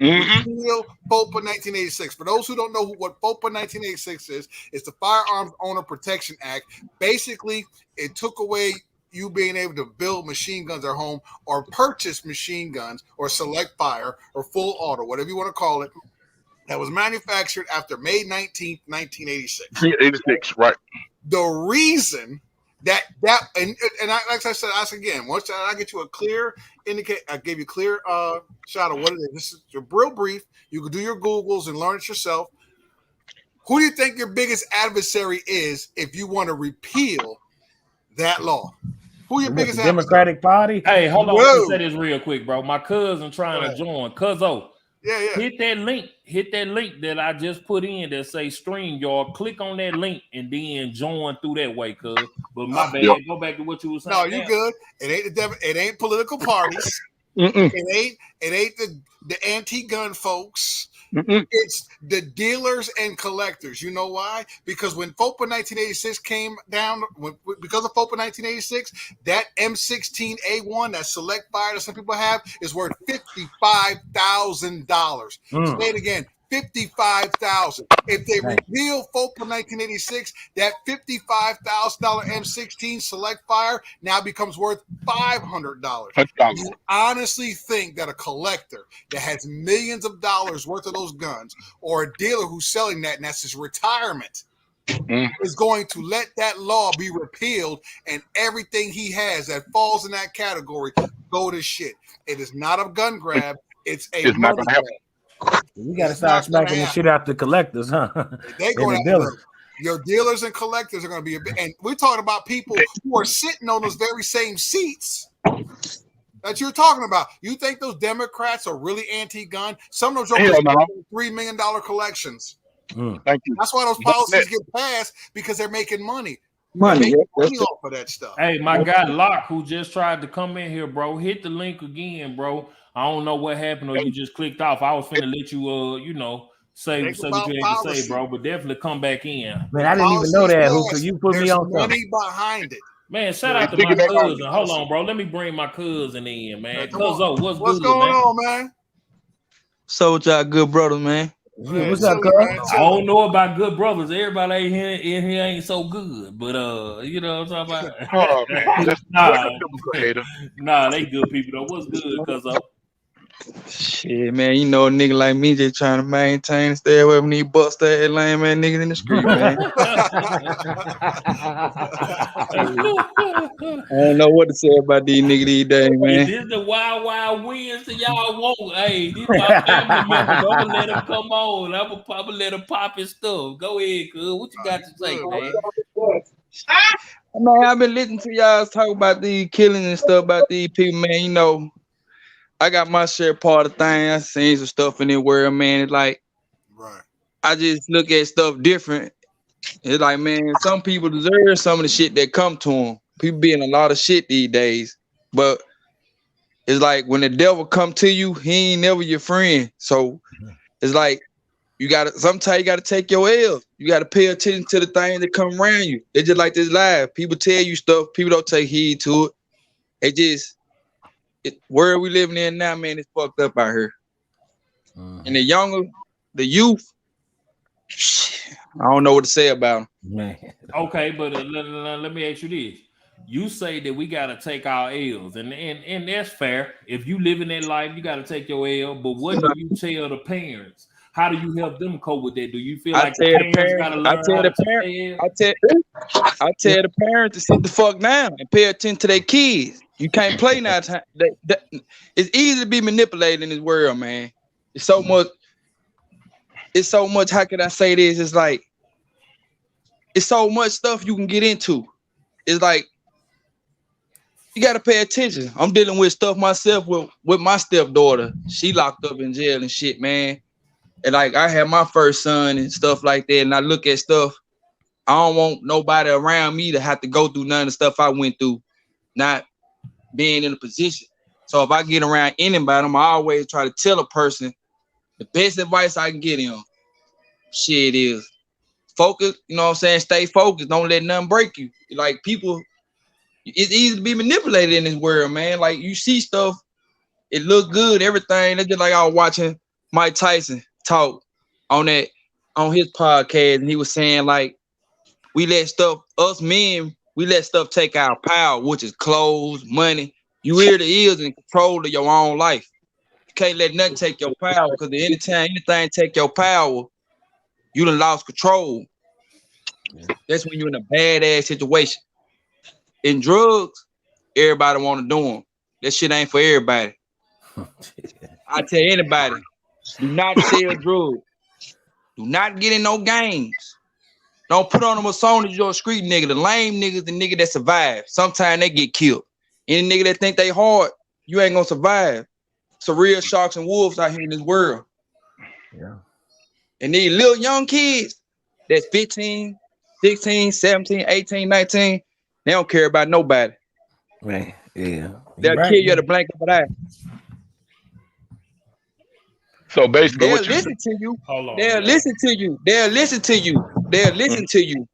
Repeal FOPA 1986. For those who don't know what FOPA 1986 is, it's the Firearms Owner Protection Act. Basically, it took away you being able to build machine guns at home or purchase machine guns or select fire or full auto, whatever you want to call it, that was manufactured after May 19th, 1986. 86, right. The reason like I said, again, once I get you a clear I gave you a clear shot of what it is. This is real brief. You can do your Googles and learn it yourself. Who do you think your biggest adversary is if you want to repeal that law? Who your biggest Democratic Party? Hey, hold on. Let me say this real quick, bro. My cousin trying to join. Cuzzo. Yeah. Hit that link that I just put in that say stream, y'all. Click on that link and then join through that way, cuz. But my bad. Go back to what you were saying. No, you good. It ain't political parties. It ain't the anti-gun folks. It's the dealers and collectors. You know why? Because when FOPA 1986 came down, because of FOPA 1986, that M16A1, that select fire that some people have, is worth $55,000. Say it again. $55,000. If they repeal FOPA 1986, that $55,000 M16 select fire now becomes worth $500. You honestly think that a collector that has millions of dollars worth of those guns, or a dealer who's selling that and that's his retirement, is going to let that law be repealed and everything he has that falls in that category go to shit? It is not a gun grab. It's a money grab. We got to start smacking the shit out the collectors, huh? They're going to your dealers and collectors are going to be and we're talking about people who are sitting on those very same seats that you're talking about. You think those Democrats are really anti-gun? Some of those are $3 million collections. Thank you. That's why those policies get passed, because they're making money. Money off of that stuff. Hey, my guy Locke, who just tried to come in here, bro, hit the link again, bro. I don't know what happened, or you just clicked off. I was finna let you, say what you had to say, bro. But definitely come back in. Man, I didn't even know that. Who could you put me on? Money behind it. Man, shout out to my cousin. Hold on, bro. Let me bring my cousin in, man. Cuzzo, what's going man? on, man? So with y'all good brother, man. What's up, cuz? I don't know about good brothers. Everybody in here ain't so good, but you know what I'm talking about. Oh man, nah, they good people though. What's good, cuz? Shit, man, you know a nigga like me just trying to maintain and stay away from these bust ass lame man niggas in the street, man. I don't know what to say about these niggas these days, man. Is this the wild wins that y'all want? Hey, these my family members. I'm gonna let them come on. I'm gonna let them pop his stuff. Go ahead, cuz. What you got to say, man? Man, I've been listening to y'all talk about these killings and stuff about these people, man. You know, I got my share part of things. I seen some stuff in the world, man. It's like, I just look at stuff different. It's like, man, some people deserve some of the shit that come to them. People be in a lot of shit these days, but it's like when the devil come to you, he ain't never your friend. So it's like sometimes you gotta take your L. You gotta pay attention to the things that come around you. It's just like this life. People tell you stuff, people don't take heed to it. Where we living in now, man, it's fucked up out here. And the youth, I don't know what to say about them. Man. Okay, but let me ask you this. You say that we gotta take our L's, and that's fair. If you live in that life, you gotta take your L. But what do you tell the parents? How do you help them cope with that? Do you feel like the parents gotta learn how to take their L? I tell the parents to sit the fuck down and pay attention to their kids. You can't play now. It's easy to be manipulated in this world, man. It's so much. How can I say this? It's like it's so much stuff you can get into. It's like you got to pay attention. I'm dealing with stuff myself with my stepdaughter. She locked up in jail and shit, man. And like I had my first son and stuff like that. And I look at stuff. I don't want nobody around me to have to go through none of the stuff I went through. Not being in a position. So if I get around anybody, I always try to tell a person the best advice I can get him. Shit is focus, you know what I'm saying? Stay focused. Don't let nothing break you. Like people, it's easy to be manipulated in this world, man. Like you see stuff, it look good, everything. That's just like I was watching Mike Tyson talk on his podcast, and he was saying like we let stuff take our power, which is clothes, money. You hear the ears in control of your own life. You can't let nothing take your power, because anytime anything take your power, you done lost control. That's when you're in a badass situation. In drugs, everybody want to do them. That shit ain't for everybody. I tell anybody, do not sell drugs. Do not get in no games. Don't put on them a song that you're a street nigga. The lame niggas, the nigga that survive. Sometimes they get killed. Any nigga that think they hard, you ain't gonna survive. So real sharks and wolves out here in this world. Yeah. And these little young kids that's 15, 16, 17, 18, 19, they don't care about nobody. Man, yeah. They'll kill you at a blink of an eye. So basically, they'll listen to you. They'll listen to you. They'll listen to you. They'll listen to you.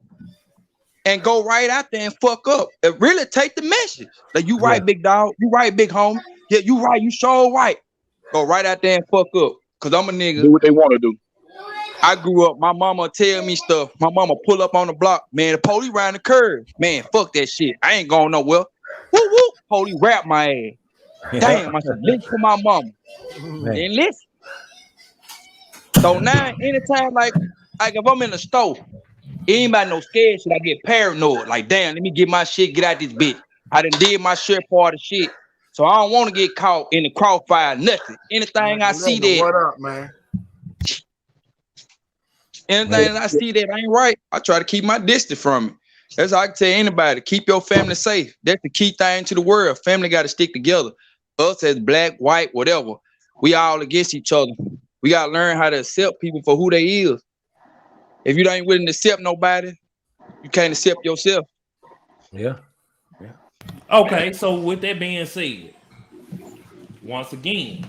And go right out there and fuck up. And really take the message. Like you right, big dog. You right, big homie. Yeah, you right. You sure right. Go right out there and fuck up. Cause I'm a nigga. Do what they want to do. I grew up. My mama tell me stuff. My mama pull up on the block. Man, the police round the curve. Man, fuck that shit. I ain't going nowhere. Woo woo. Police rap my ass. Damn, I said, listen to my mama. And listen. So now, anytime like if I'm in the store, anybody no scared shit, I get paranoid. Like, damn, let me get my shit, get out this bitch. I done did my share part of shit. So I don't want to get caught in the crossfire, nothing. Anything I see that. What up, man? Anything I see that ain't right, I try to keep my distance from it. That's how I can tell anybody. Keep your family safe. That's the key thing to the world. Family got to stick together. Us as black, white, whatever. We all against each other. We got to learn how to accept people for who they is. If you ain't willing to accept nobody, you can't accept yourself. Yeah. Okay, so with that being said, once again,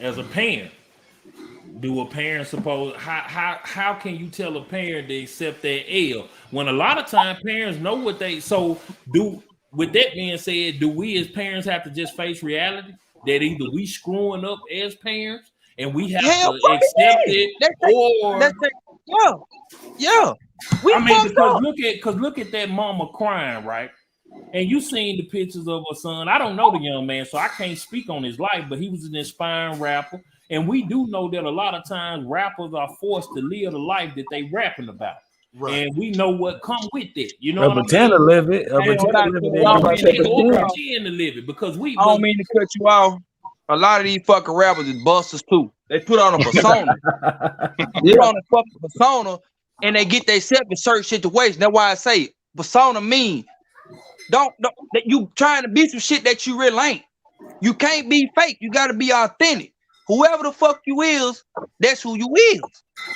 as a parent, do a parent suppose how can you tell a parent to accept their L when a lot of time parents know what they do? With that being said, do we as parents have to just face reality that either we screwing up as parents and we have Hell, to accept it. Yeah. We look at that mama crying, right? And you seen the pictures of her son. I don't know the young man, so I can't speak on his life, but he was an inspiring rapper. And we do know that a lot of times rappers are forced to live the life that they rapping about. Right. And we know what come with it. You know what I mean? To live it. Pretend to live it because we. I don't mean to cut you off. A lot of these fucking rappers is busters too. They put on a persona. They put on a fucking persona, and they get themselves in certain situations. That's why I say persona mean. Don't you trying to be some shit that you really ain't. You can't be fake. You got to be authentic. Whoever the fuck you is, that's who you is.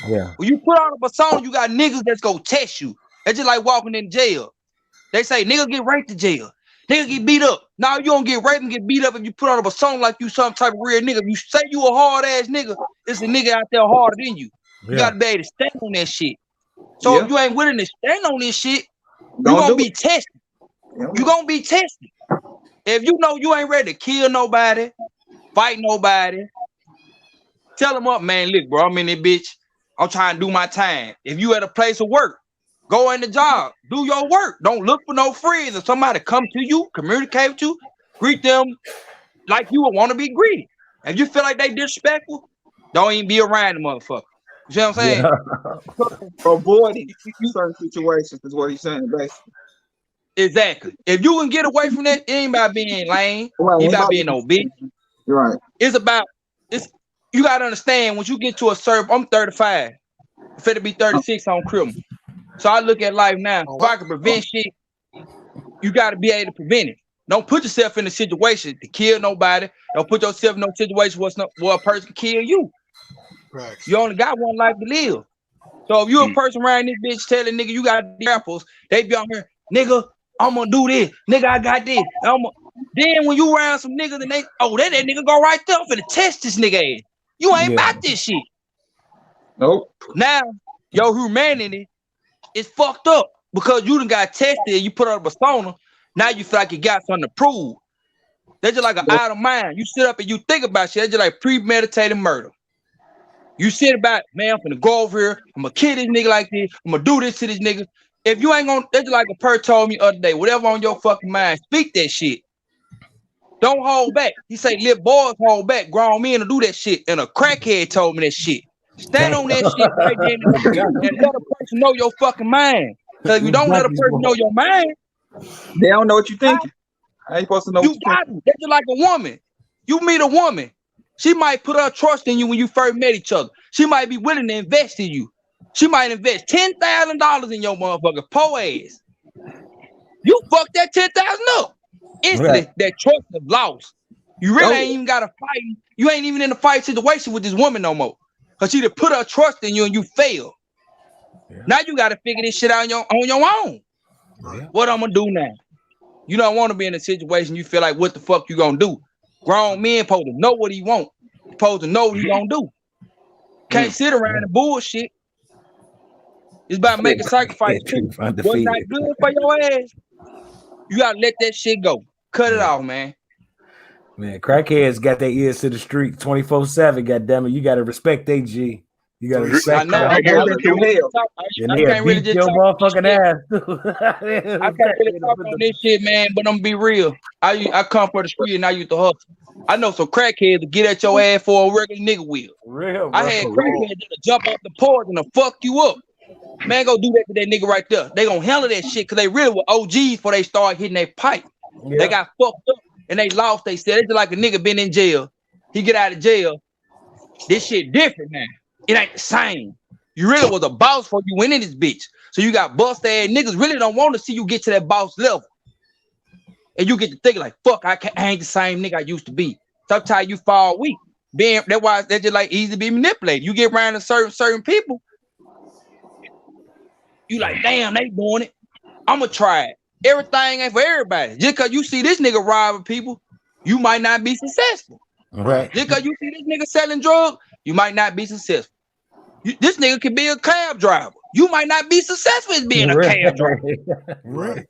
Yeah. When you put on a persona, you got niggas that's gonna test you. That's just like walking in jail. They say nigga get raped in jail. Nigga get beat up. Now you don't get raped and get beat up if you put on a persona like you some type of real nigga. If you say you a hard ass nigga, it's a nigga out there harder than you. You gotta be able to stand on that shit. So if you ain't willing to stand on this shit, you gonna be tested. You gonna be tested. If you know you ain't ready to kill nobody, fight nobody, tell them up, man. Look, bro, I'm in this bitch. I'm trying to do my time. If you at a place of work, go in the job, do your work. Don't look for no friends. If somebody come to you, communicate with you, greet them like you would want to be greeted. If you feel like they disrespectful, don't even be around the motherfucker. You see what I'm saying? Yeah. Avoiding certain situations is what he's saying, basically. Exactly. If you can get away from that, it ain't about being lame. Right. It ain't about being no bitch. Right. It's about you gotta understand when you get to a certain. I'm 35. I'm finna be 36 on criminal. So I look at life now. If I can prevent shit, you gotta be able to prevent it. Don't put yourself in a situation to kill nobody. Don't put yourself in no situation where a person can kill you. Right. You only got one life to live. So if you a person around this bitch telling nigga you got apples, they be on here, nigga, I'm gonna do this. Nigga, I got this. Then when you around some niggas and that nigga go right there for to test this nigga ass. You ain't about this shit. Nope. Now, your humanity is fucked up because you done got tested and you put on a persona. Now you feel like you got something to prove. That's just like an out of mind. You sit up and you think about shit. That's just like premeditated murder. You sit about, man, I'm finna go over here. I'm gonna kill this nigga like this. I'm gonna do this to this nigga. If you ain't gonna, that's just like a person told me the other day, whatever on your fucking mind, speak that shit. Don't hold back. He say, let boys hold back. Grown men to do that shit. And a crackhead told me that shit. Stand on that shit right there and let a person know your fucking mind. Because if you don't let a person know your mind, they don't know what you thinking. I ain't supposed to know you got it. That's just like a woman. You meet a woman. She might put her trust in you when you first met each other. She might be willing to invest in you. She might invest $10,000 in your motherfucker po ass. You fuck that $10,000 up. Instantly, right. That trust is lost. You really ain't even got to fight. You ain't even in a fight situation with this woman no more. Because she done put her trust in you and you fail. Yeah. Now you got to figure this shit out on your own. Yeah. What I'm going to do now? You don't want to be in a situation you feel like, what the fuck you going to do? Grown men supposed to know what he want. Supposed to know what he going to do. Can't sit around and bullshit. It's about making sacrifice too. What's not good for your ass, you got to let that shit go. Cut it off, man. Man, crackheads got their ears to the street 24/7. Goddamn it, you got to respect they G. You got to respect. I can't really just your motherfucking ass. I can't really talk on this shit, man. But I'm gonna be real. I come for the street and I used to hustle. I know some crackheads to get at your ass for a regular nigga will. Real. I had crackheads that jump off the porch and fuck you up. Man, go do that to that nigga right there. They gonna handle that shit because they really were OGs before they start hitting their pipe. Yeah. They got fucked up and they lost. They said it's like a nigga been in jail. He get out of jail. This shit different now. It ain't the same. You really was a boss before you went in this bitch. So you got bust ass niggas really don't want to see you get to that boss level. And you get to think like, fuck, I ain't the same nigga I used to be. Sometimes you fall weak. That's why they're just like easy to be manipulated. You get around to certain people. You like, damn, they doing it. I'ma try it. Everything ain't for everybody. Just because you see this nigga robbing people, you might not be successful. Right. Just because you see this nigga selling drugs, you might not be successful. This nigga could be a cab driver. You might not be successful as being a cab driver. Right.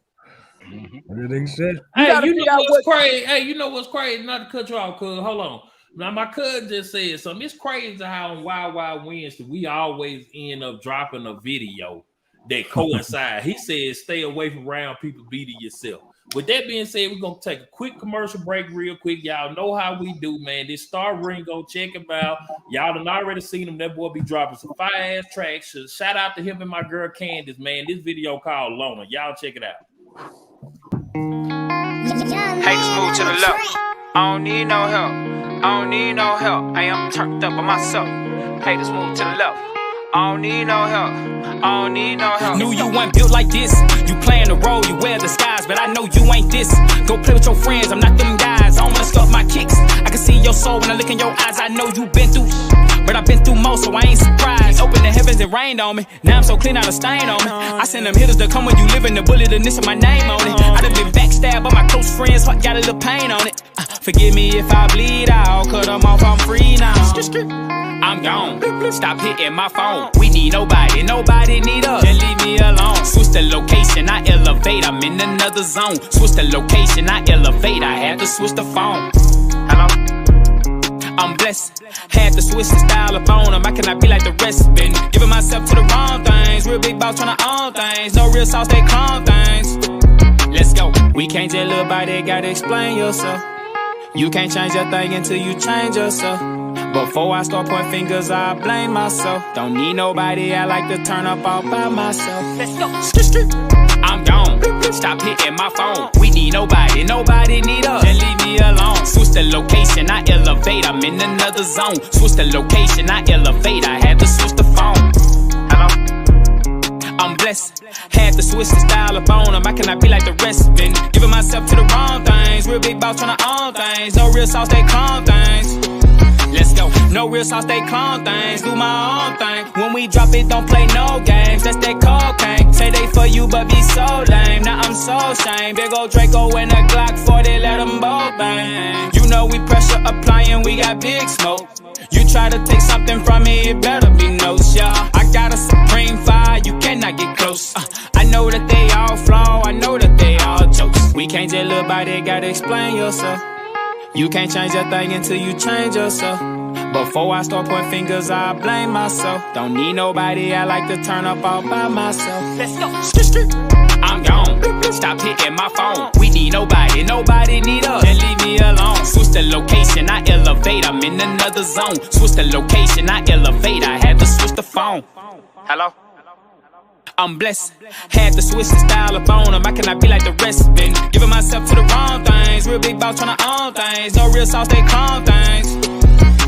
Hey, you know what's crazy? Hey, you know what's crazy? Not to cut you off, cuz hold on. Now, my cousin just said something. It's crazy how on Wild Wild Wednesday, we always end up dropping a video that coincide. He said, stay away from around people beating yourself. With that being said, we're going to take a quick commercial break real quick. Y'all know how we do, man. This Star Ringo, check him out. Y'all done already seen him. That boy be dropping some fire-ass tracks. Shout out to him and my girl Candace, man. This video called Loner. Y'all check it out. Hey, just move to the left. I don't need no help. I don't need no help. I am turned up by myself. Hey, just move to the left. I don't need no help. I don't need no help. Knew you weren't built like this. You playing the role, you wear the skies, but I know you ain't this. Go play with your friends, I'm not them guys. I don't wanna stop my kicks. I can see your soul when I look in your eyes. I know you been through, but I've been through most, so I ain't surprised. Open the heavens and rained on me. Now I'm so clean, not a stain on me. I send them hitters to come when you live in the bullet, and this is my name on it. I done been backstabbed by my close friends, heart got a little pain on it. Forgive me if I bleed out, cut them off, I'm free now. I'm gone, stop hitting my phone. We need nobody, nobody need us. Just leave me alone. Switch the location, I elevate, I'm in another zone. Switch the location, I elevate, I had to switch the phone. Hello? I'm blessed, had to switch the style up on them. I cannot be like the rest. Been giving myself to the wrong things. Real big boss trying to own things. No real sauce, they clone things. Let's go. We can't just live by that, gotta explain yourself. You can't change your thing until you change yourself. Before I start pointing fingers, I blame myself. Don't need nobody, I like to turn up all by myself. Let's go. I'm gone, stop hitting my phone. We need nobody, nobody need us. Just leave me alone. Switch the location, I elevate, I'm in another zone. Switch the location, I elevate, I had to switch the phone. Hello? I'm blessed, had to switch the style up on them. I cannot be like the rest. Been giving myself to the wrong things. Real big boss trying to own things. No real sauce, they clone things. Let's go. No real sauce, they clone things. Do my own thing. When we drop it, don't play no games. That's that cocaine. Say they for you, but be so lame. Now I'm so ashamed. Big old Draco and a Glock 40, let them both bang. You know we pressure applying, we got big smoke. You try to take something from me, it better be no shot. I got a supreme fire, you cannot get close. I know that they all flaw, I know that they all jokes. We can't just live by that, gotta explain yourself. You can't change your thing until you change yourself. Before I start pointing fingers, I blame myself. Don't need nobody, I like to turn up all by myself. Let's go. I'm gone, stop hitting my phone. We need nobody, nobody need us. Just leave me alone. Switch the location, I elevate, I'm in another zone. Switch the location, I elevate, I had to switch the phone. Hello? I'm blessed, had to switch the style up on them. I cannot be like the rest. Been giving myself to the wrong things. Real big boss trying to own things. No real sauce, they clone things.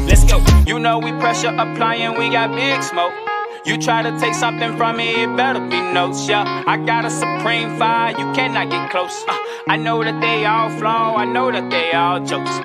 Let's go. You know we pressure applying, we got big smoke. You try to take something from me, it better be no shot. I got a supreme fire, you cannot get close. I know that they all flaw, I know that they all jokes.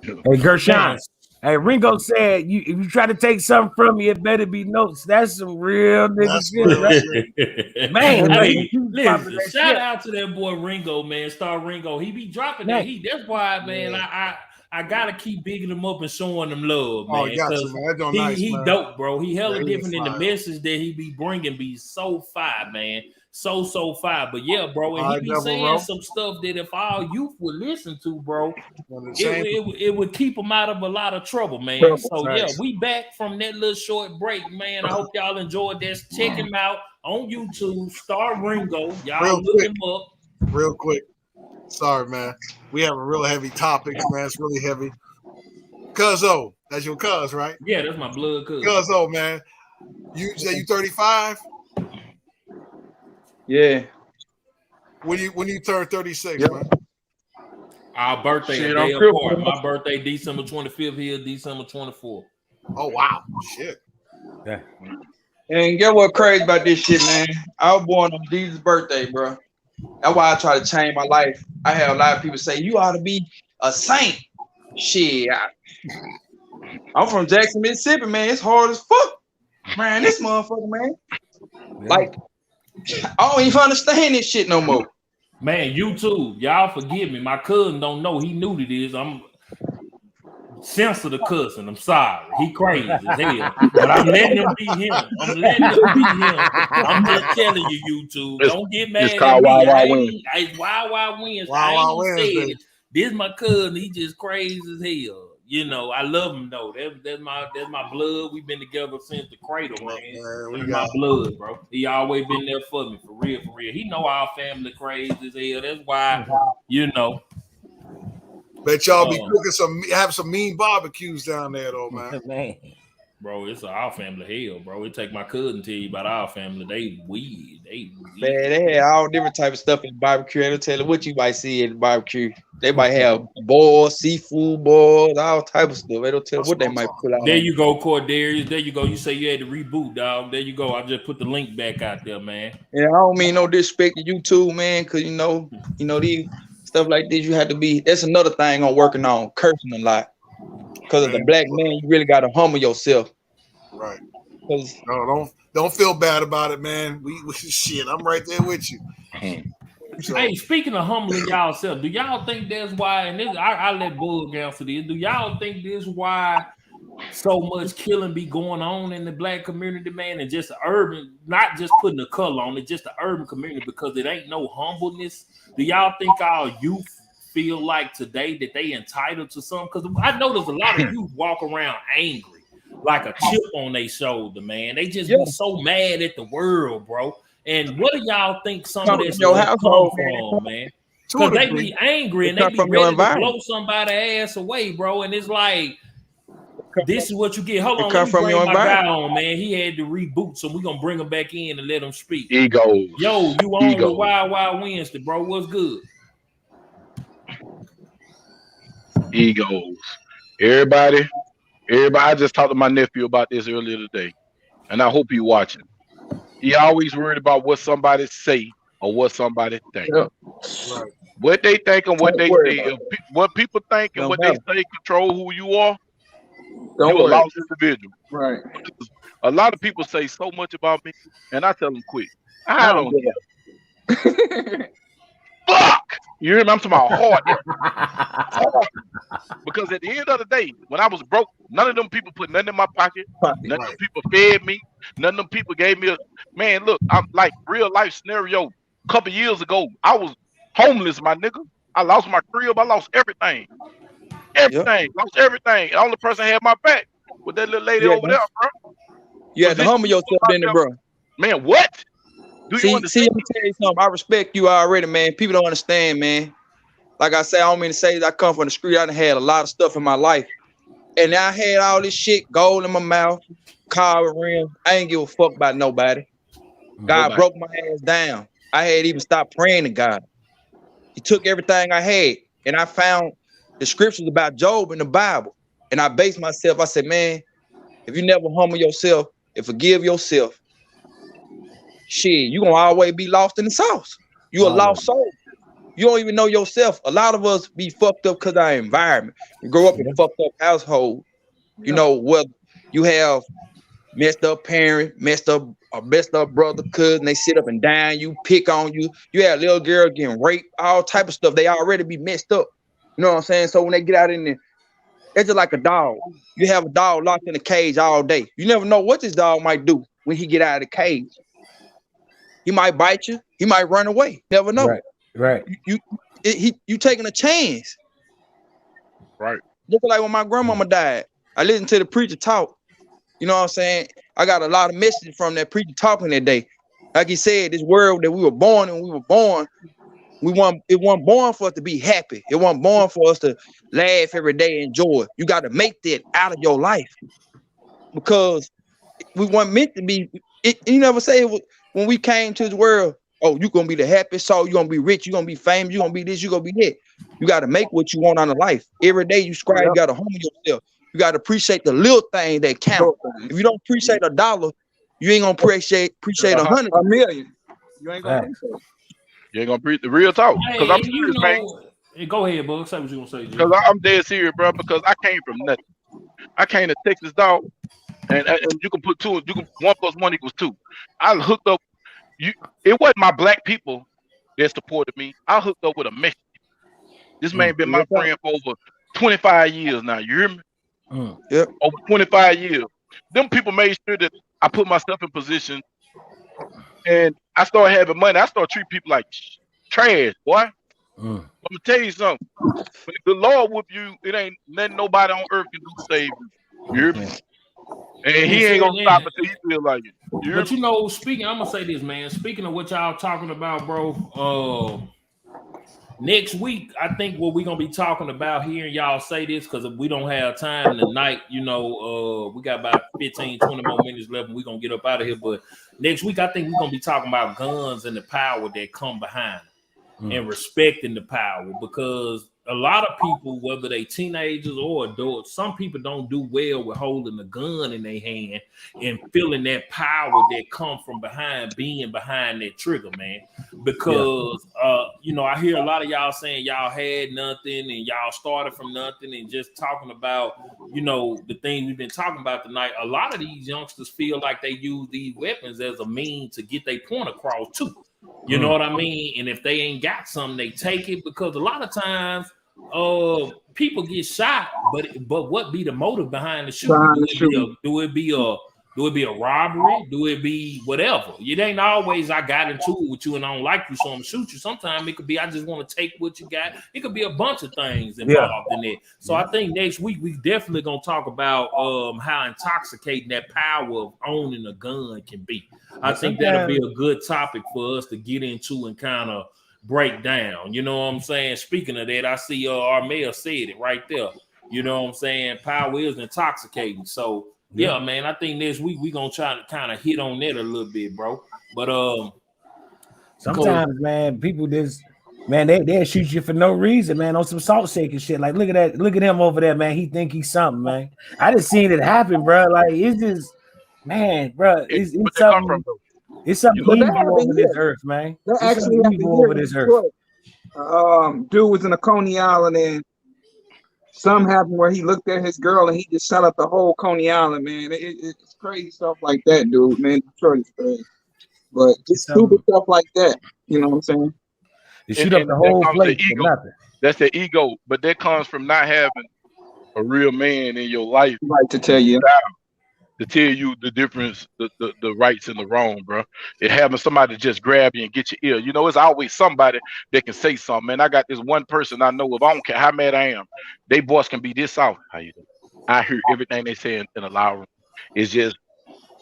Hey, Gershon. Hey, Ringo said, if you try to take something from me, it better be notes. That's some real nigga shit, right? Man, hey, listen, shout out to that boy Ringo, man. Star Ringo. He be dropping that heat. That's why, man, I gotta keep bigging him up and showing him love, man. He dope, bro. He hella different in the message that he be bringing. Be so fire, man. So fire. But yeah, bro, and he be saying some stuff that if all youth would listen to, bro, it would keep them out of a lot of trouble, man. So yeah, we back from that little short break, man. I hope y'all enjoyed this. Check him out on YouTube, Star Ringo. Y'all look him up. Real quick. Sorry, man. We have a real heavy topic, man. It's really heavy. Cuzzo, that's your cuz, right? Yeah, that's my blood cuz. Cuzzo, man. You say you 35? Yeah. When you turn 36, man? Our birthday a day apart. My birthday December 25th here, December 24th. Oh wow, shit. Yeah. And get what crazy about this shit, man? I was born on Jesus' birthday, bro. That's why I try to change my life. I have a lot of people say you ought to be a saint. Shit, I'm from Jackson, Mississippi, man. It's hard as fuck, man. This motherfucker, man. Like, I don't even understand this shit no more. Man, YouTube, y'all forgive me. My cousin don't know. He new to this. I'm censor the cousin. I'm sorry. He crazy as hell. But I'm letting him be him. I'm just telling you, YouTube. Don't get mad it's called at me. Wild Wild Wednesday. It's Wild Wild Wednesday. Wild Wild Wednesday. This my cousin. He just crazy as hell. You know, I love him though. That's my blood. We've been together since the cradle, man. That's my blood, bro. He always been there for me, for real, for real. He know our family crazy as hell. That's why, you know. Bet y'all be cooking have some mean barbecues down there though, man. Bro, it's our family hell, bro. It take my cousin tell you about our family. They weird. Man, they had all different type of stuff in the barbecue. They'll tell you what you might see in the barbecue. They might have boils, seafood boils, all type of stuff. They don't tell what they might pull out. There you go, Cordarius. There you go. You say you had to reboot, dog. There you go. I just put the link back out there, man. Yeah, I don't mean no disrespect to you too, man, because you know these stuff like this, you have to be. That's another thing I'm working on, cursing a lot. Because as a black man, you really got to humble yourself. Right. No, don't feel bad about it, man. We shit. I'm right there with you. So, hey, speaking of humbling y'all self, do y'all think that's why? And this, I let Bull answer this. Do y'all think this why so much killing be going on in the black community, man, and just urban, not just putting a color on it, just the urban community, because it ain't no humbleness? Do y'all think our youth feel like today that they entitled to something? Because I know there's a lot of youth walk around angry, like a chip on their shoulder, man. They just be so mad at the world, bro. And what do y'all think some of this come from, man? Because they be angry and they be ready to blow somebody's ass away, bro. And it's like, this is what you get. Hold on, let me bring my guy on, man. He had to reboot, so we're going to bring him back in and let him speak. Egos. Yo, you on with Wild Wild Wednesday, bro. What's good? Egos. Everybody, I just talked to my nephew about this earlier today, and I hope you're watching. He always worried about what somebody say or what somebody think. Yeah. Right. What they think and what they say. What people think and what they say control who you are. You're a lost individual. Right. A lot of people say so much about me, and I tell them quit. I don't care. Fuck! You hear me? I'm talking about hard. Because at the end of the day, when I was broke, none of them people put nothing in my pocket. None of them people fed me. None of them people gave me a man. Look, I'm like real life scenario. A couple years ago, I was homeless, my nigga. I lost my crib. I lost everything. Lost everything. The only person had my back was that little lady over there, bro. You had to humble yourself, in there, bro. Man, what? See, let me tell you something. I respect you already, man. People don't understand, man. Like I say, I don't mean to say that I come from the street. I done had a lot of stuff in my life. And I had all this shit, gold in my mouth, car with rims. I ain't give a fuck about nobody. God broke my ass down. I had even stopped praying to God. He took everything I had. And I found the scriptures about Job in the Bible. And I based myself. I said, man, if you never humble yourself and forgive yourself, shit, you gonna always be lost in the sauce. You a lost soul. You don't even know yourself. A lot of us be fucked up because of our environment. You grow up in a fucked up household. You know, whether you have messed up parents, messed up brother, cousin, they sit up and down you, pick on you. You have a little girl getting raped, all type of stuff. They already be messed up. You know what I'm saying? So when they get out in there, it's just like a dog. You have a dog locked in a cage all day. You never know what this dog might do when he get out of the cage. He might bite you. He might run away. Never know. Right. You taking a chance. Right. Just like when my grandmama died, I listened to the preacher talk. You know what I'm saying? I got a lot of messages from that preacher talking that day. Like he said, this world that we were born in, it wasn't born for us to be happy. It wasn't born for us to laugh every day, enjoy. You got to make that out of your life. Because we weren't meant to be. You never say it was, when we came to this world, oh, you're going to be the happiest soul, you're going to be rich, you're going to be famous, you're going to be this, you're going to be that. You got to make what you want out of life. Every day you strive, you got to humble yourself. You got to appreciate the little thing that count. If you don't appreciate $1, you ain't going to appreciate 100. A million. You ain't going to appreciate it. You ain't going to appreciate the real talk. Because I'm serious, man. Hey, go ahead, Bug. Say what you going to say, Jim. Because I'm dead serious, bro, because I came from nothing. I came to Texas, dog. And you can put 1 + 1 = 2. I hooked up. It wasn't my black people that supported me. I hooked up with a Mexican. This man been my friend for over 25 years now. You hear me? Yep. Over 25 years. Them people made sure that I put myself in position, and I started having money. I started treating people like trash, boy. I'm gonna tell you something. When the Lord whoop you, it ain't nothing nobody on earth can do to save you. You hear me? And he ain't gonna stop until he feel like it. But you know, I'm gonna say this, man. Speaking of what y'all talking about, bro. Next week, I think what we're gonna be talking about here, and y'all say this because we don't have time tonight. You know, we got about 15, 20 more minutes left, and we're gonna get up out of here. But next week, I think we're gonna be talking about guns and the power that come behind it, and respecting the power, because a lot of people, whether they teenagers or adults, some people don't do well with holding a gun in their hand and feeling that power that come from being behind that trigger, man. Because you know, I hear a lot of y'all saying y'all had nothing and y'all started from nothing, and just talking about, you know, the thing we've been talking about tonight. A lot of these youngsters feel like they use these weapons as a means to get their point across too. You know what I mean? And if they ain't got something, they take it, because a lot of times people get shot, but what be the motive behind the shooting? Do it be a robbery? Do it be whatever? It ain't always I got into it with you and I don't like you, so I'm gonna shoot you. Sometimes it could be I just want to take what you got. It could be a bunch of things involved in it. So I think next week we definitely gonna talk about how intoxicating that power of owning a gun can be. I think that'll be a good topic for us to get into and kind of break down. You know what I'm saying? Speaking of that, I see Armel said it right there. You know what I'm saying? Power is intoxicating. So yeah, man, I think next week we gonna try to kind of hit on that a little bit, bro. But sometimes, man, people just, man, they'll shoot you for no reason, man, on some salt shaking shit. Like, look at him over there, man. He think he's something, man. I just seen it happen, bro. Like, it's just, man, bro, it's something. It's something evil over this earth, man. That actually evil over this earth. Dude was in a Coney Island, and something happened where he looked at his girl and he just shot up the whole Coney Island, man. It's crazy stuff like that, dude, man. Detroit is crazy. But just stupid stuff like that, you know what I'm saying? You shoot up the whole place for nothing. That's the ego, but that comes from not having a real man in your life, right, to tell you the difference, the rights and the wrong, bro. It having somebody just grab you and get your ear. You know, it's always somebody that can say something. Man, I got this one person I know of. I don't care how mad I am. They voice can be this out. How you doing? I hear everything they say in a loud room. It's just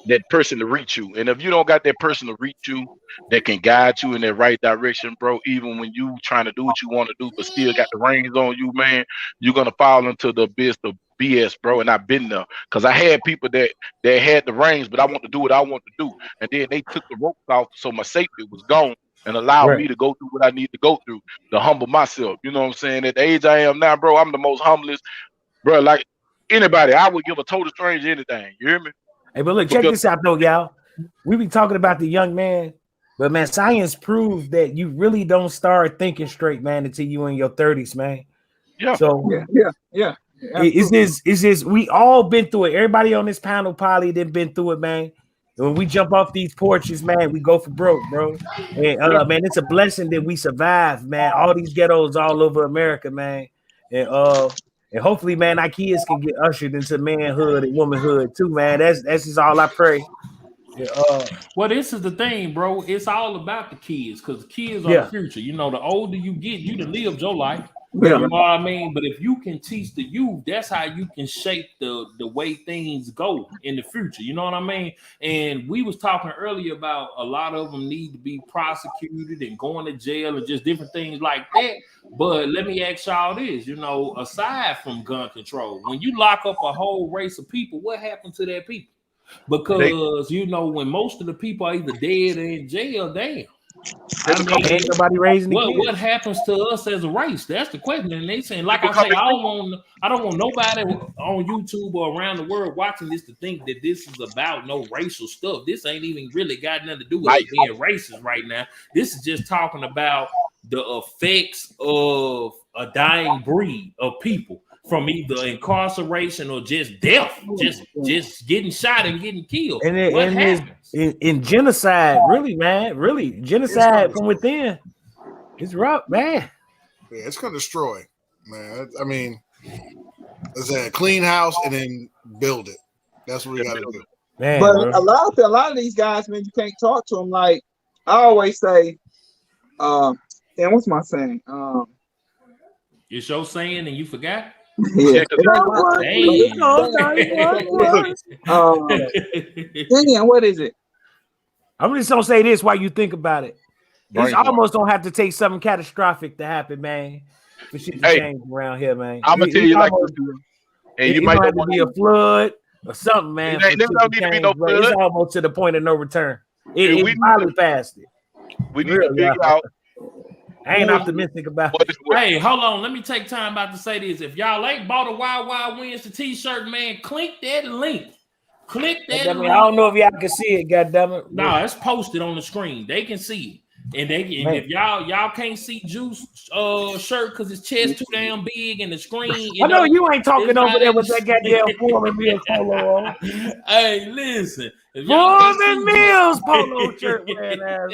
that person to reach you. And if you don't got that person to reach you that can guide you in that right direction, bro, even when you trying to do what you want to do, but still got the reins on you, man, you're gonna fall into the abyss of BS, bro. And I've been there because I had people that had the reins, but I want to do what I want to do, and then they took the ropes off, so my safety was gone and allowed me to go through what I need to go through to humble myself. You know what I'm saying? At the age I am now, bro, I'm the most humblest, bro. Like anybody, I would give a total stranger anything. You hear me? Hey, but look, check this out though, y'all. We be talking about the young man, but man, science proves that you really don't start thinking straight, man, until you in your 30s, man. Yeah. So yeah. It's this. We all been through it. Everybody on this panel probably done been through it, man. And when we jump off these porches, man, we go for broke, bro. And man, it's a blessing that we survived, man. All these ghettos all over America, man. And hopefully, man, our kids can get ushered into manhood and womanhood too, man. That's just all I pray. Well, this is the thing, bro. It's all about the kids, because the kids are the future. You know, the older you get, you done lived your life. You know what I mean? But if you can teach the youth, that's how you can shape the way things go in the future. You know what I mean? And we was talking earlier about a lot of them need to be prosecuted and going to jail and just different things like that. But let me ask y'all this, you know, aside from gun control, when you lock up a whole race of people, what happened to that people? Because, you know, when most of the people are either dead or in jail, damn. Ain't nobody raising the kids. What happens to us as a race? That's the question. And they saying, like I say, I don't want nobody on YouTube or around the world watching this to think that this is about no racial stuff. This ain't even really got nothing to do with it being racist right now. This is just talking about the effects of a dying breed of people from either incarceration or just death, just getting shot and getting killed. And what happens? In genocide, really, man, really, genocide from within. It's rough, man. Yeah, it's gonna destroy, man. I mean, let's say clean house and then build it. That's what we gotta do. Man, but a lot of these guys, man, you can't talk to them. Like I always say, Damn, what's my saying? It's your saying and you forgot? Yeah. Damn. Damn, what is it? I'm just gonna say this while you think about it. It's almost don't have to take something catastrophic to happen, man. For shit to change around here, man. I'm gonna tell you like this, and you might have to be a flood or something, man. There don't need to be no flood. It's almost to the point of no return. We finally passed it. We need to figure out. I ain't optimistic about it. Hey, hold on. Let me take time out to say this. If y'all ain't bought a Wild Wild Wednesday t-shirt, man, click that link. Click that link. I don't know if y'all can see it, goddammit. No, it's posted on the screen. They can see it. And they can, if y'all can't see Juice shirt because his chest too damn big and the screen. I know you ain't talking over there with that goddamn Foreman Mills polo on. Hey, listen. Foreman Mills polo shirt wearing ass.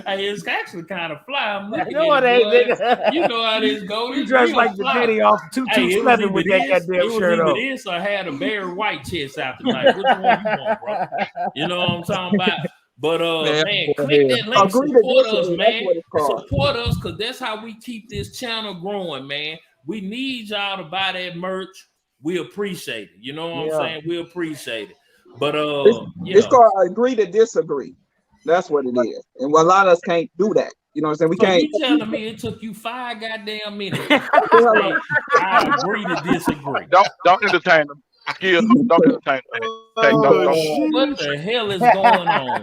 Hey, it's actually kind of fly. I'm looking know at it ain't, it, nigga. You know how this goes. You dressed like the daddy off 227 with that goddamn shirt on. This or had a Barry White chest out tonight. Which one you want, bro? You know what I'm talking about? But man, click that link, support us, man. Support us, because that's how we keep this channel growing, man. We need y'all to buy that merch. We appreciate it. You know what I'm saying? We appreciate it. But it's called agree to disagree. That's what it is. And a lot of us can't do that. You know what I'm saying? We can't. You telling me it took you 5 goddamn minutes? I agree to disagree. Don't entertain them. Don't entertain them. What the hell is going on?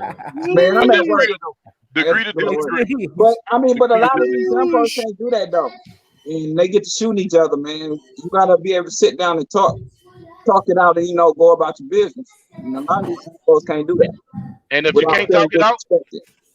Man, I'm at work. Agree to disagree. But a lot of these young folks can't do that though. And they get to shooting each other, man. You gotta be able to sit down and talk it out, and go about your business. And a lot of these folks can't do that. And if you can't talk it out,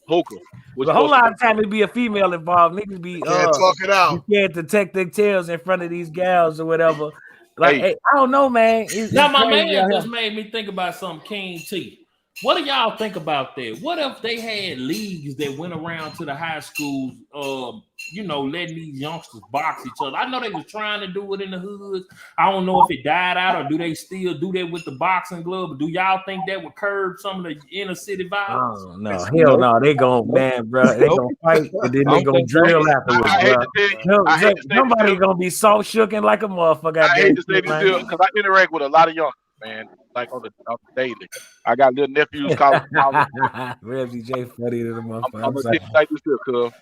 hookah. The whole lot of time it be a female involved. Niggas be talk it out. You can't detect their tails in front of these gals or whatever. Like, hey, I don't know, man. Now my man just made me think about something. King T. What do y'all think about that? What if they had leagues that went around to the high schools, letting these youngsters box each other? I know they was trying to do it in the hoods. I don't know if it died out or do they still do that with the boxing glove. But do y'all think that would curb some of the inner city violence? Oh, no, hell no. They gonna, man, bro. They gonna fight and then they gonna drill afterwards, bro. Somebody gonna be so shooken like a motherfucker. I hate to say this because I interact with a lot of youngsters, man. Like on the daily. I got little nephews calling. Reggie J funny to the motherfucker. I'm gonna like this here, cuz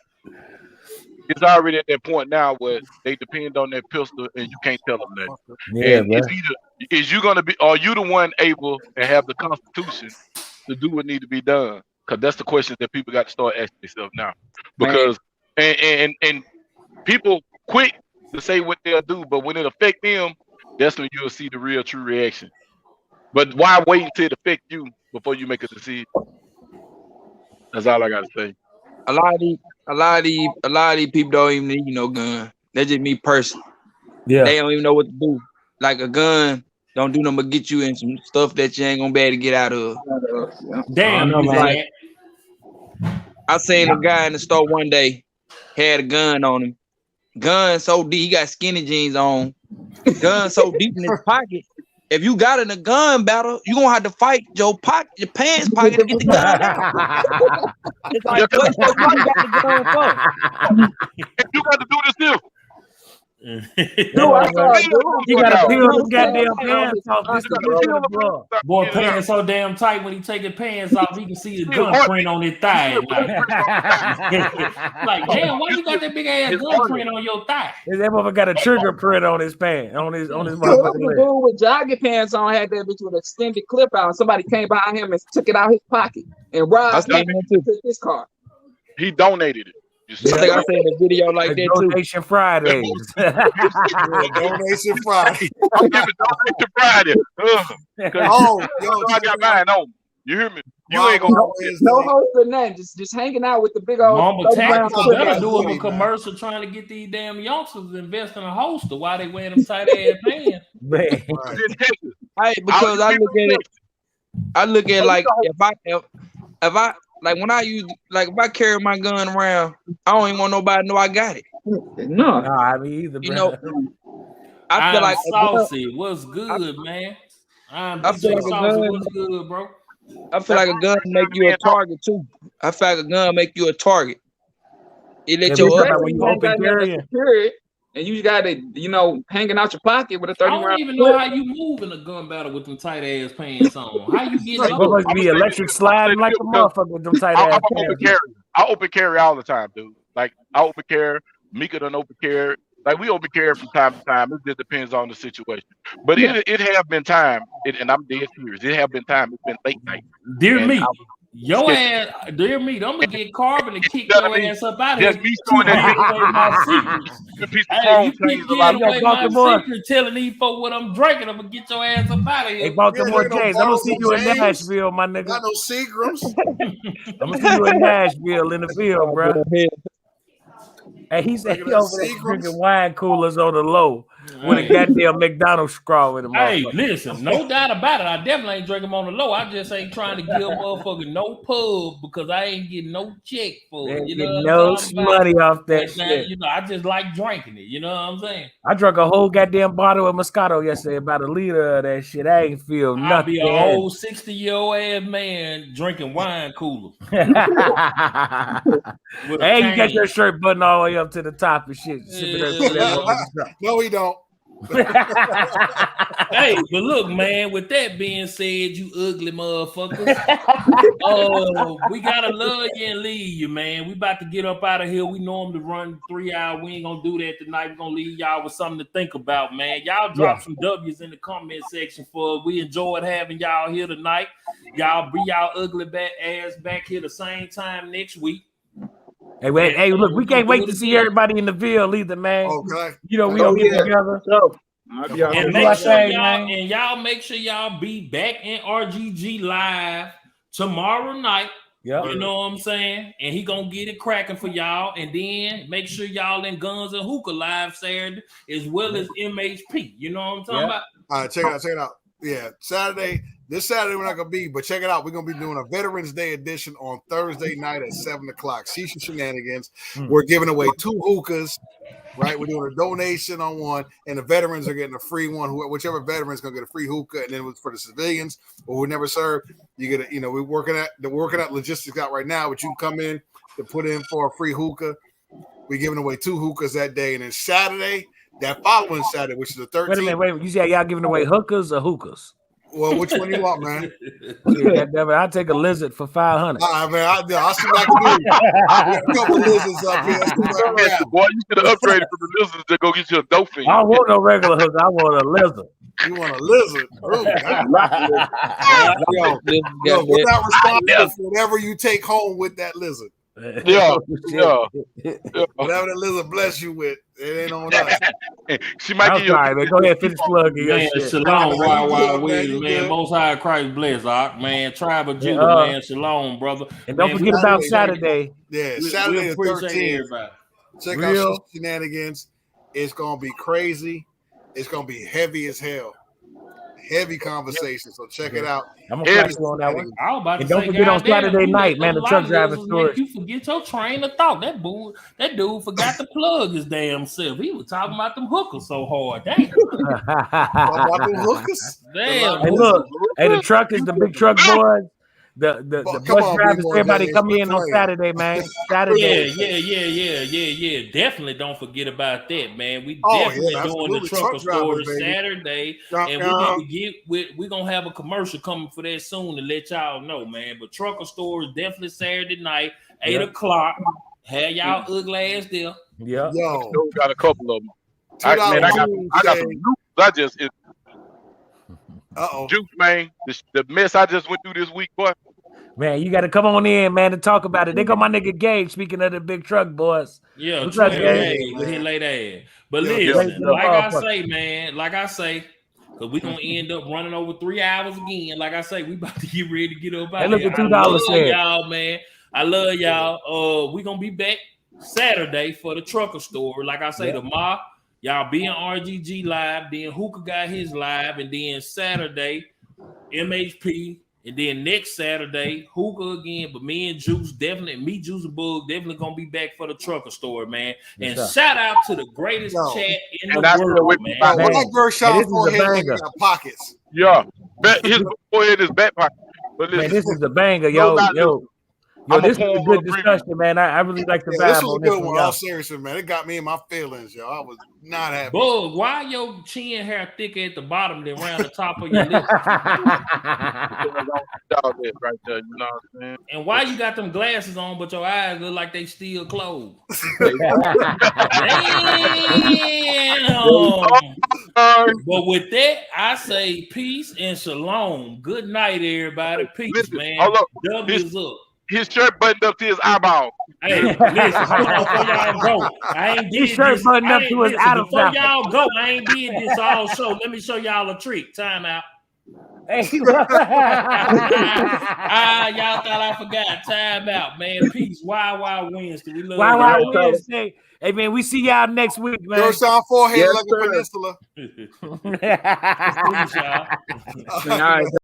it's already at that point now where they depend on that pistol and you can't tell them that. Yeah, and it's either is you gonna be, are you the one able to have the Constitution to do what need to be done? Because that's the question that people got to start asking themselves now. Because and people quick to say what they'll do, but when it affect them, that's when you'll see the real true reaction. But why wait until it affect you before you make a decision? That's all I gotta say. A lot of these people don't even need no gun. That's just me personally. Yeah. They don't even know what to do. Like a gun don't do nothing but get you in some stuff that you ain't gonna be able to get out of. Damn, man. I seen a guy in the store one day, had a gun on him. Gun so deep, he got skinny jeans on. Gun so deep in his pocket. If you got in a gun battle, you gonna have to fight your pants pocket to get the gun out. It's like, what you got the gun for? You got to do this too. You gotta peel the goddamn pants off. Boy, pants so damn tight when he take his pants off, he can see his gun print on his thigh. Like, damn, why you got that big ass gun print on your thigh? That motherfucker got a trigger print on his pants, on his motherfucking leg. The dude with jogging pants on had that bitch with an extended clip out, and somebody came behind him and took it out his pocket and robbed him and took his car. He donated it. I think I seen a video like that too. Donation Fridays. Donation Friday. I'm giving Donation Friday. I got mine on. You hear me? You ain't gonna no host or nothing. Just hanging out with the big old. Mama Tactical better do a commercial trying to get these damn youngsters to invest in a holster while they wearing them tight ass pants. Hey, because I look at like if I like when I use, like if I carry my gun around, I don't even want nobody to know I got it. No, I mean either. You know, I feel like Saucy. What's good, man? I feel like Saucy. What's good, bro? I feel like a gun make you a target too. I feel like a gun make you a target. It let Yeah, your but other when you You ain't open got nothing to carry, secure it, and you got it, hanging out your pocket with a I 30 don't round even clip. know how you move in a gun battle with them tight ass pants on. How you get they low? must be electric sliding like a motherfucker with them tight I'm ass an open carry. I open carry all the time, dude. Like I open carry. Mika done open carry. Like we open carry from time to time. It just depends on the situation. But it have been time, and I'm dead serious. It have been time. It's been late night. Dear And me, I'm your scared. ass, dear me, I'm gonna get Carbon and kick You know what I your mean? ass up out of Just here. me You showing that giving nigga away my secrets. a piece of Hey, chrome you change keep a lot giving of away my Baltimore. secrets, telling these folks what I'm drinking. I'm gonna get your ass up out of Hey, here. Baltimore drinking no James, I'm gonna Bartles see and you in James. Nashville, my nigga. Not no Seagrams. I'm gonna see you in Nashville in the field, bro. And he said he over there drinking wine coolers on the low with a Hey. goddamn McDonald's straw in the Hey, motherfucker. listen, no doubt about it. I definitely ain't drinking them on the low. I just ain't trying to give motherfucker no pub because I ain't getting no check for it. Ain't You know getting what no I'm talking about? money off that And now, shit. you know, I just like drinking it. You know what I'm saying? I drank a whole goddamn bottle of Moscato yesterday, about a liter of that shit. I ain't feel I'll nothing. be an old 60-year-old ass man drinking wine coolers. Hey, you got your shirt buttoned all the way up to the top and shit. Sipping that No, we don't. Hey, but look, man, with that being said, you ugly motherfuckers. We gotta love you and leave you, man. We about to get up out of here. We normally run 3 hours. We ain't gonna do that tonight. We're gonna leave y'all with something to think about, man. Y'all drop some W's in the comment section for us. We enjoyed having y'all here tonight. Y'all be y'all ugly ass back here the same time next week. Hey, wait, hey, look, we can't wait to see everybody in the Ville either, man. Okay. You know, we gonna get together. And make sure y'all make sure y'all be back in RGG live tomorrow night. Yeah, you know what I'm saying? And he gonna get it cracking for y'all. And then make sure y'all in Guns and Hookah live Saturday as well as MHP. You know what I'm talking about? All right, check it out. Yeah, this Saturday we're not gonna be, but check it out. We're gonna be doing a Veterans Day edition on Thursday night at 7:00. Shisha Shenanigans. We're giving away 2 hookahs. Right, we're doing a donation on one, and the veterans are getting a free one. Whichever veteran's gonna get a free hookah, and then it was for the civilians or who never served, you get a. We're working at logistics out right now, but you can come in to put in for a free hookah. We're giving away 2 hookahs that day, and then Saturday, that following Saturday, which is the 13th. Wait a minute. You said y'all giving away hookers or hookahs? Well, which one you want, man? I'll take a lizard for $500. All right, man. I'll see what I can do. We got a couple lizards up here. Boy, you should have upgraded from the lizards to go get you a dolphin. I don't want no regular hook. I want a lizard. You want a lizard? Yo, we're not responsible for whatever you take home with that lizard. Yeah. Whatever the lizard bless you with, it ain't on us. She might give you. Man. Go ahead, finish plugging. Man, shalom, wild weed, man. Most High Christ bless, man. Tribe of Judah, man. Shalom, brother. And don't forget about Saturday. Yeah, Saturday the 13th. Check out Shisha Shenanigans. It's gonna be crazy. It's gonna be heavy as hell. Heavy conversation. So check it out. I'm gonna flex on that one. I was about to And don't say, forget on Saturday night, man, the truck driving story. You forget your train of thought. That dude forgot to plug his damn self. He was talking about them hookers so hard. Damn. About them hookers? Damn. Hey, look. Hey, the truck is the big truck boys. The bus drivers, everybody come in on Saturday, man. Saturday. Yeah. Definitely don't forget about that, man. We definitely doing the trucker story Saturday. And we're gonna have a commercial coming for that soon to let y'all know, man. But trucker story is definitely Saturday night, 8 o'clock. Have y'all ugly ass there. Yeah. Yo, got a couple of them. I got some juice. I just juice, man. The mess I just went through this week, boy. Man, you got to come on in, man, to talk about it. They got my nigga Gage. Speaking of the big truck boys. Yeah, what's up, Gage? With his late ass. But listen, like I say, because we're gonna end up running over 3 hours again. Like I say, we about to get ready to get up out look here. at $2 y'all, man. I love y'all. We're gonna be back Saturday for the trucker story. Like I say, tomorrow, y'all be in RGG live, then Hookah got his live, and then Saturday, MHP. And then next Saturday, Hookah again, but me and Juice Juice and Bug definitely gonna be back for the trucker story, man. And shout out to the greatest chat in the world, man. That girl shot forehead in our pockets. Yeah, his forehead is back pocket. But listen, man, this is the banger, yo. Yo, this is a good discussion, man. I really like the vibe. This was a good one. y'all. All seriously, man. It got me in my feelings, yo. I was not happy. Bug, why your chin hair thicker at the bottom than around the top of your lip? Right there, you know what I'm saying? And why you got them glasses on, but your eyes look like they still closed? Damn. But with that, I say peace and shalom. Good night, everybody. Peace, man. W is up. His shirt buttoned up to his eyeball. Hey, listen, hold on before y'all go. I ain't did His shirt this. buttoned up to his Adam's Before apple. y'all go, I ain't did this all show. Let me show y'all a trick. Time out. Hey, y'all thought I forgot. Time out, man. Peace. Wild Wednesday. We love Wild y'all. Wednesday. Hey, man, we see y'all next week, man. Georgetown forehead Yes, like sir. a peninsula. Peace, y'all. All right.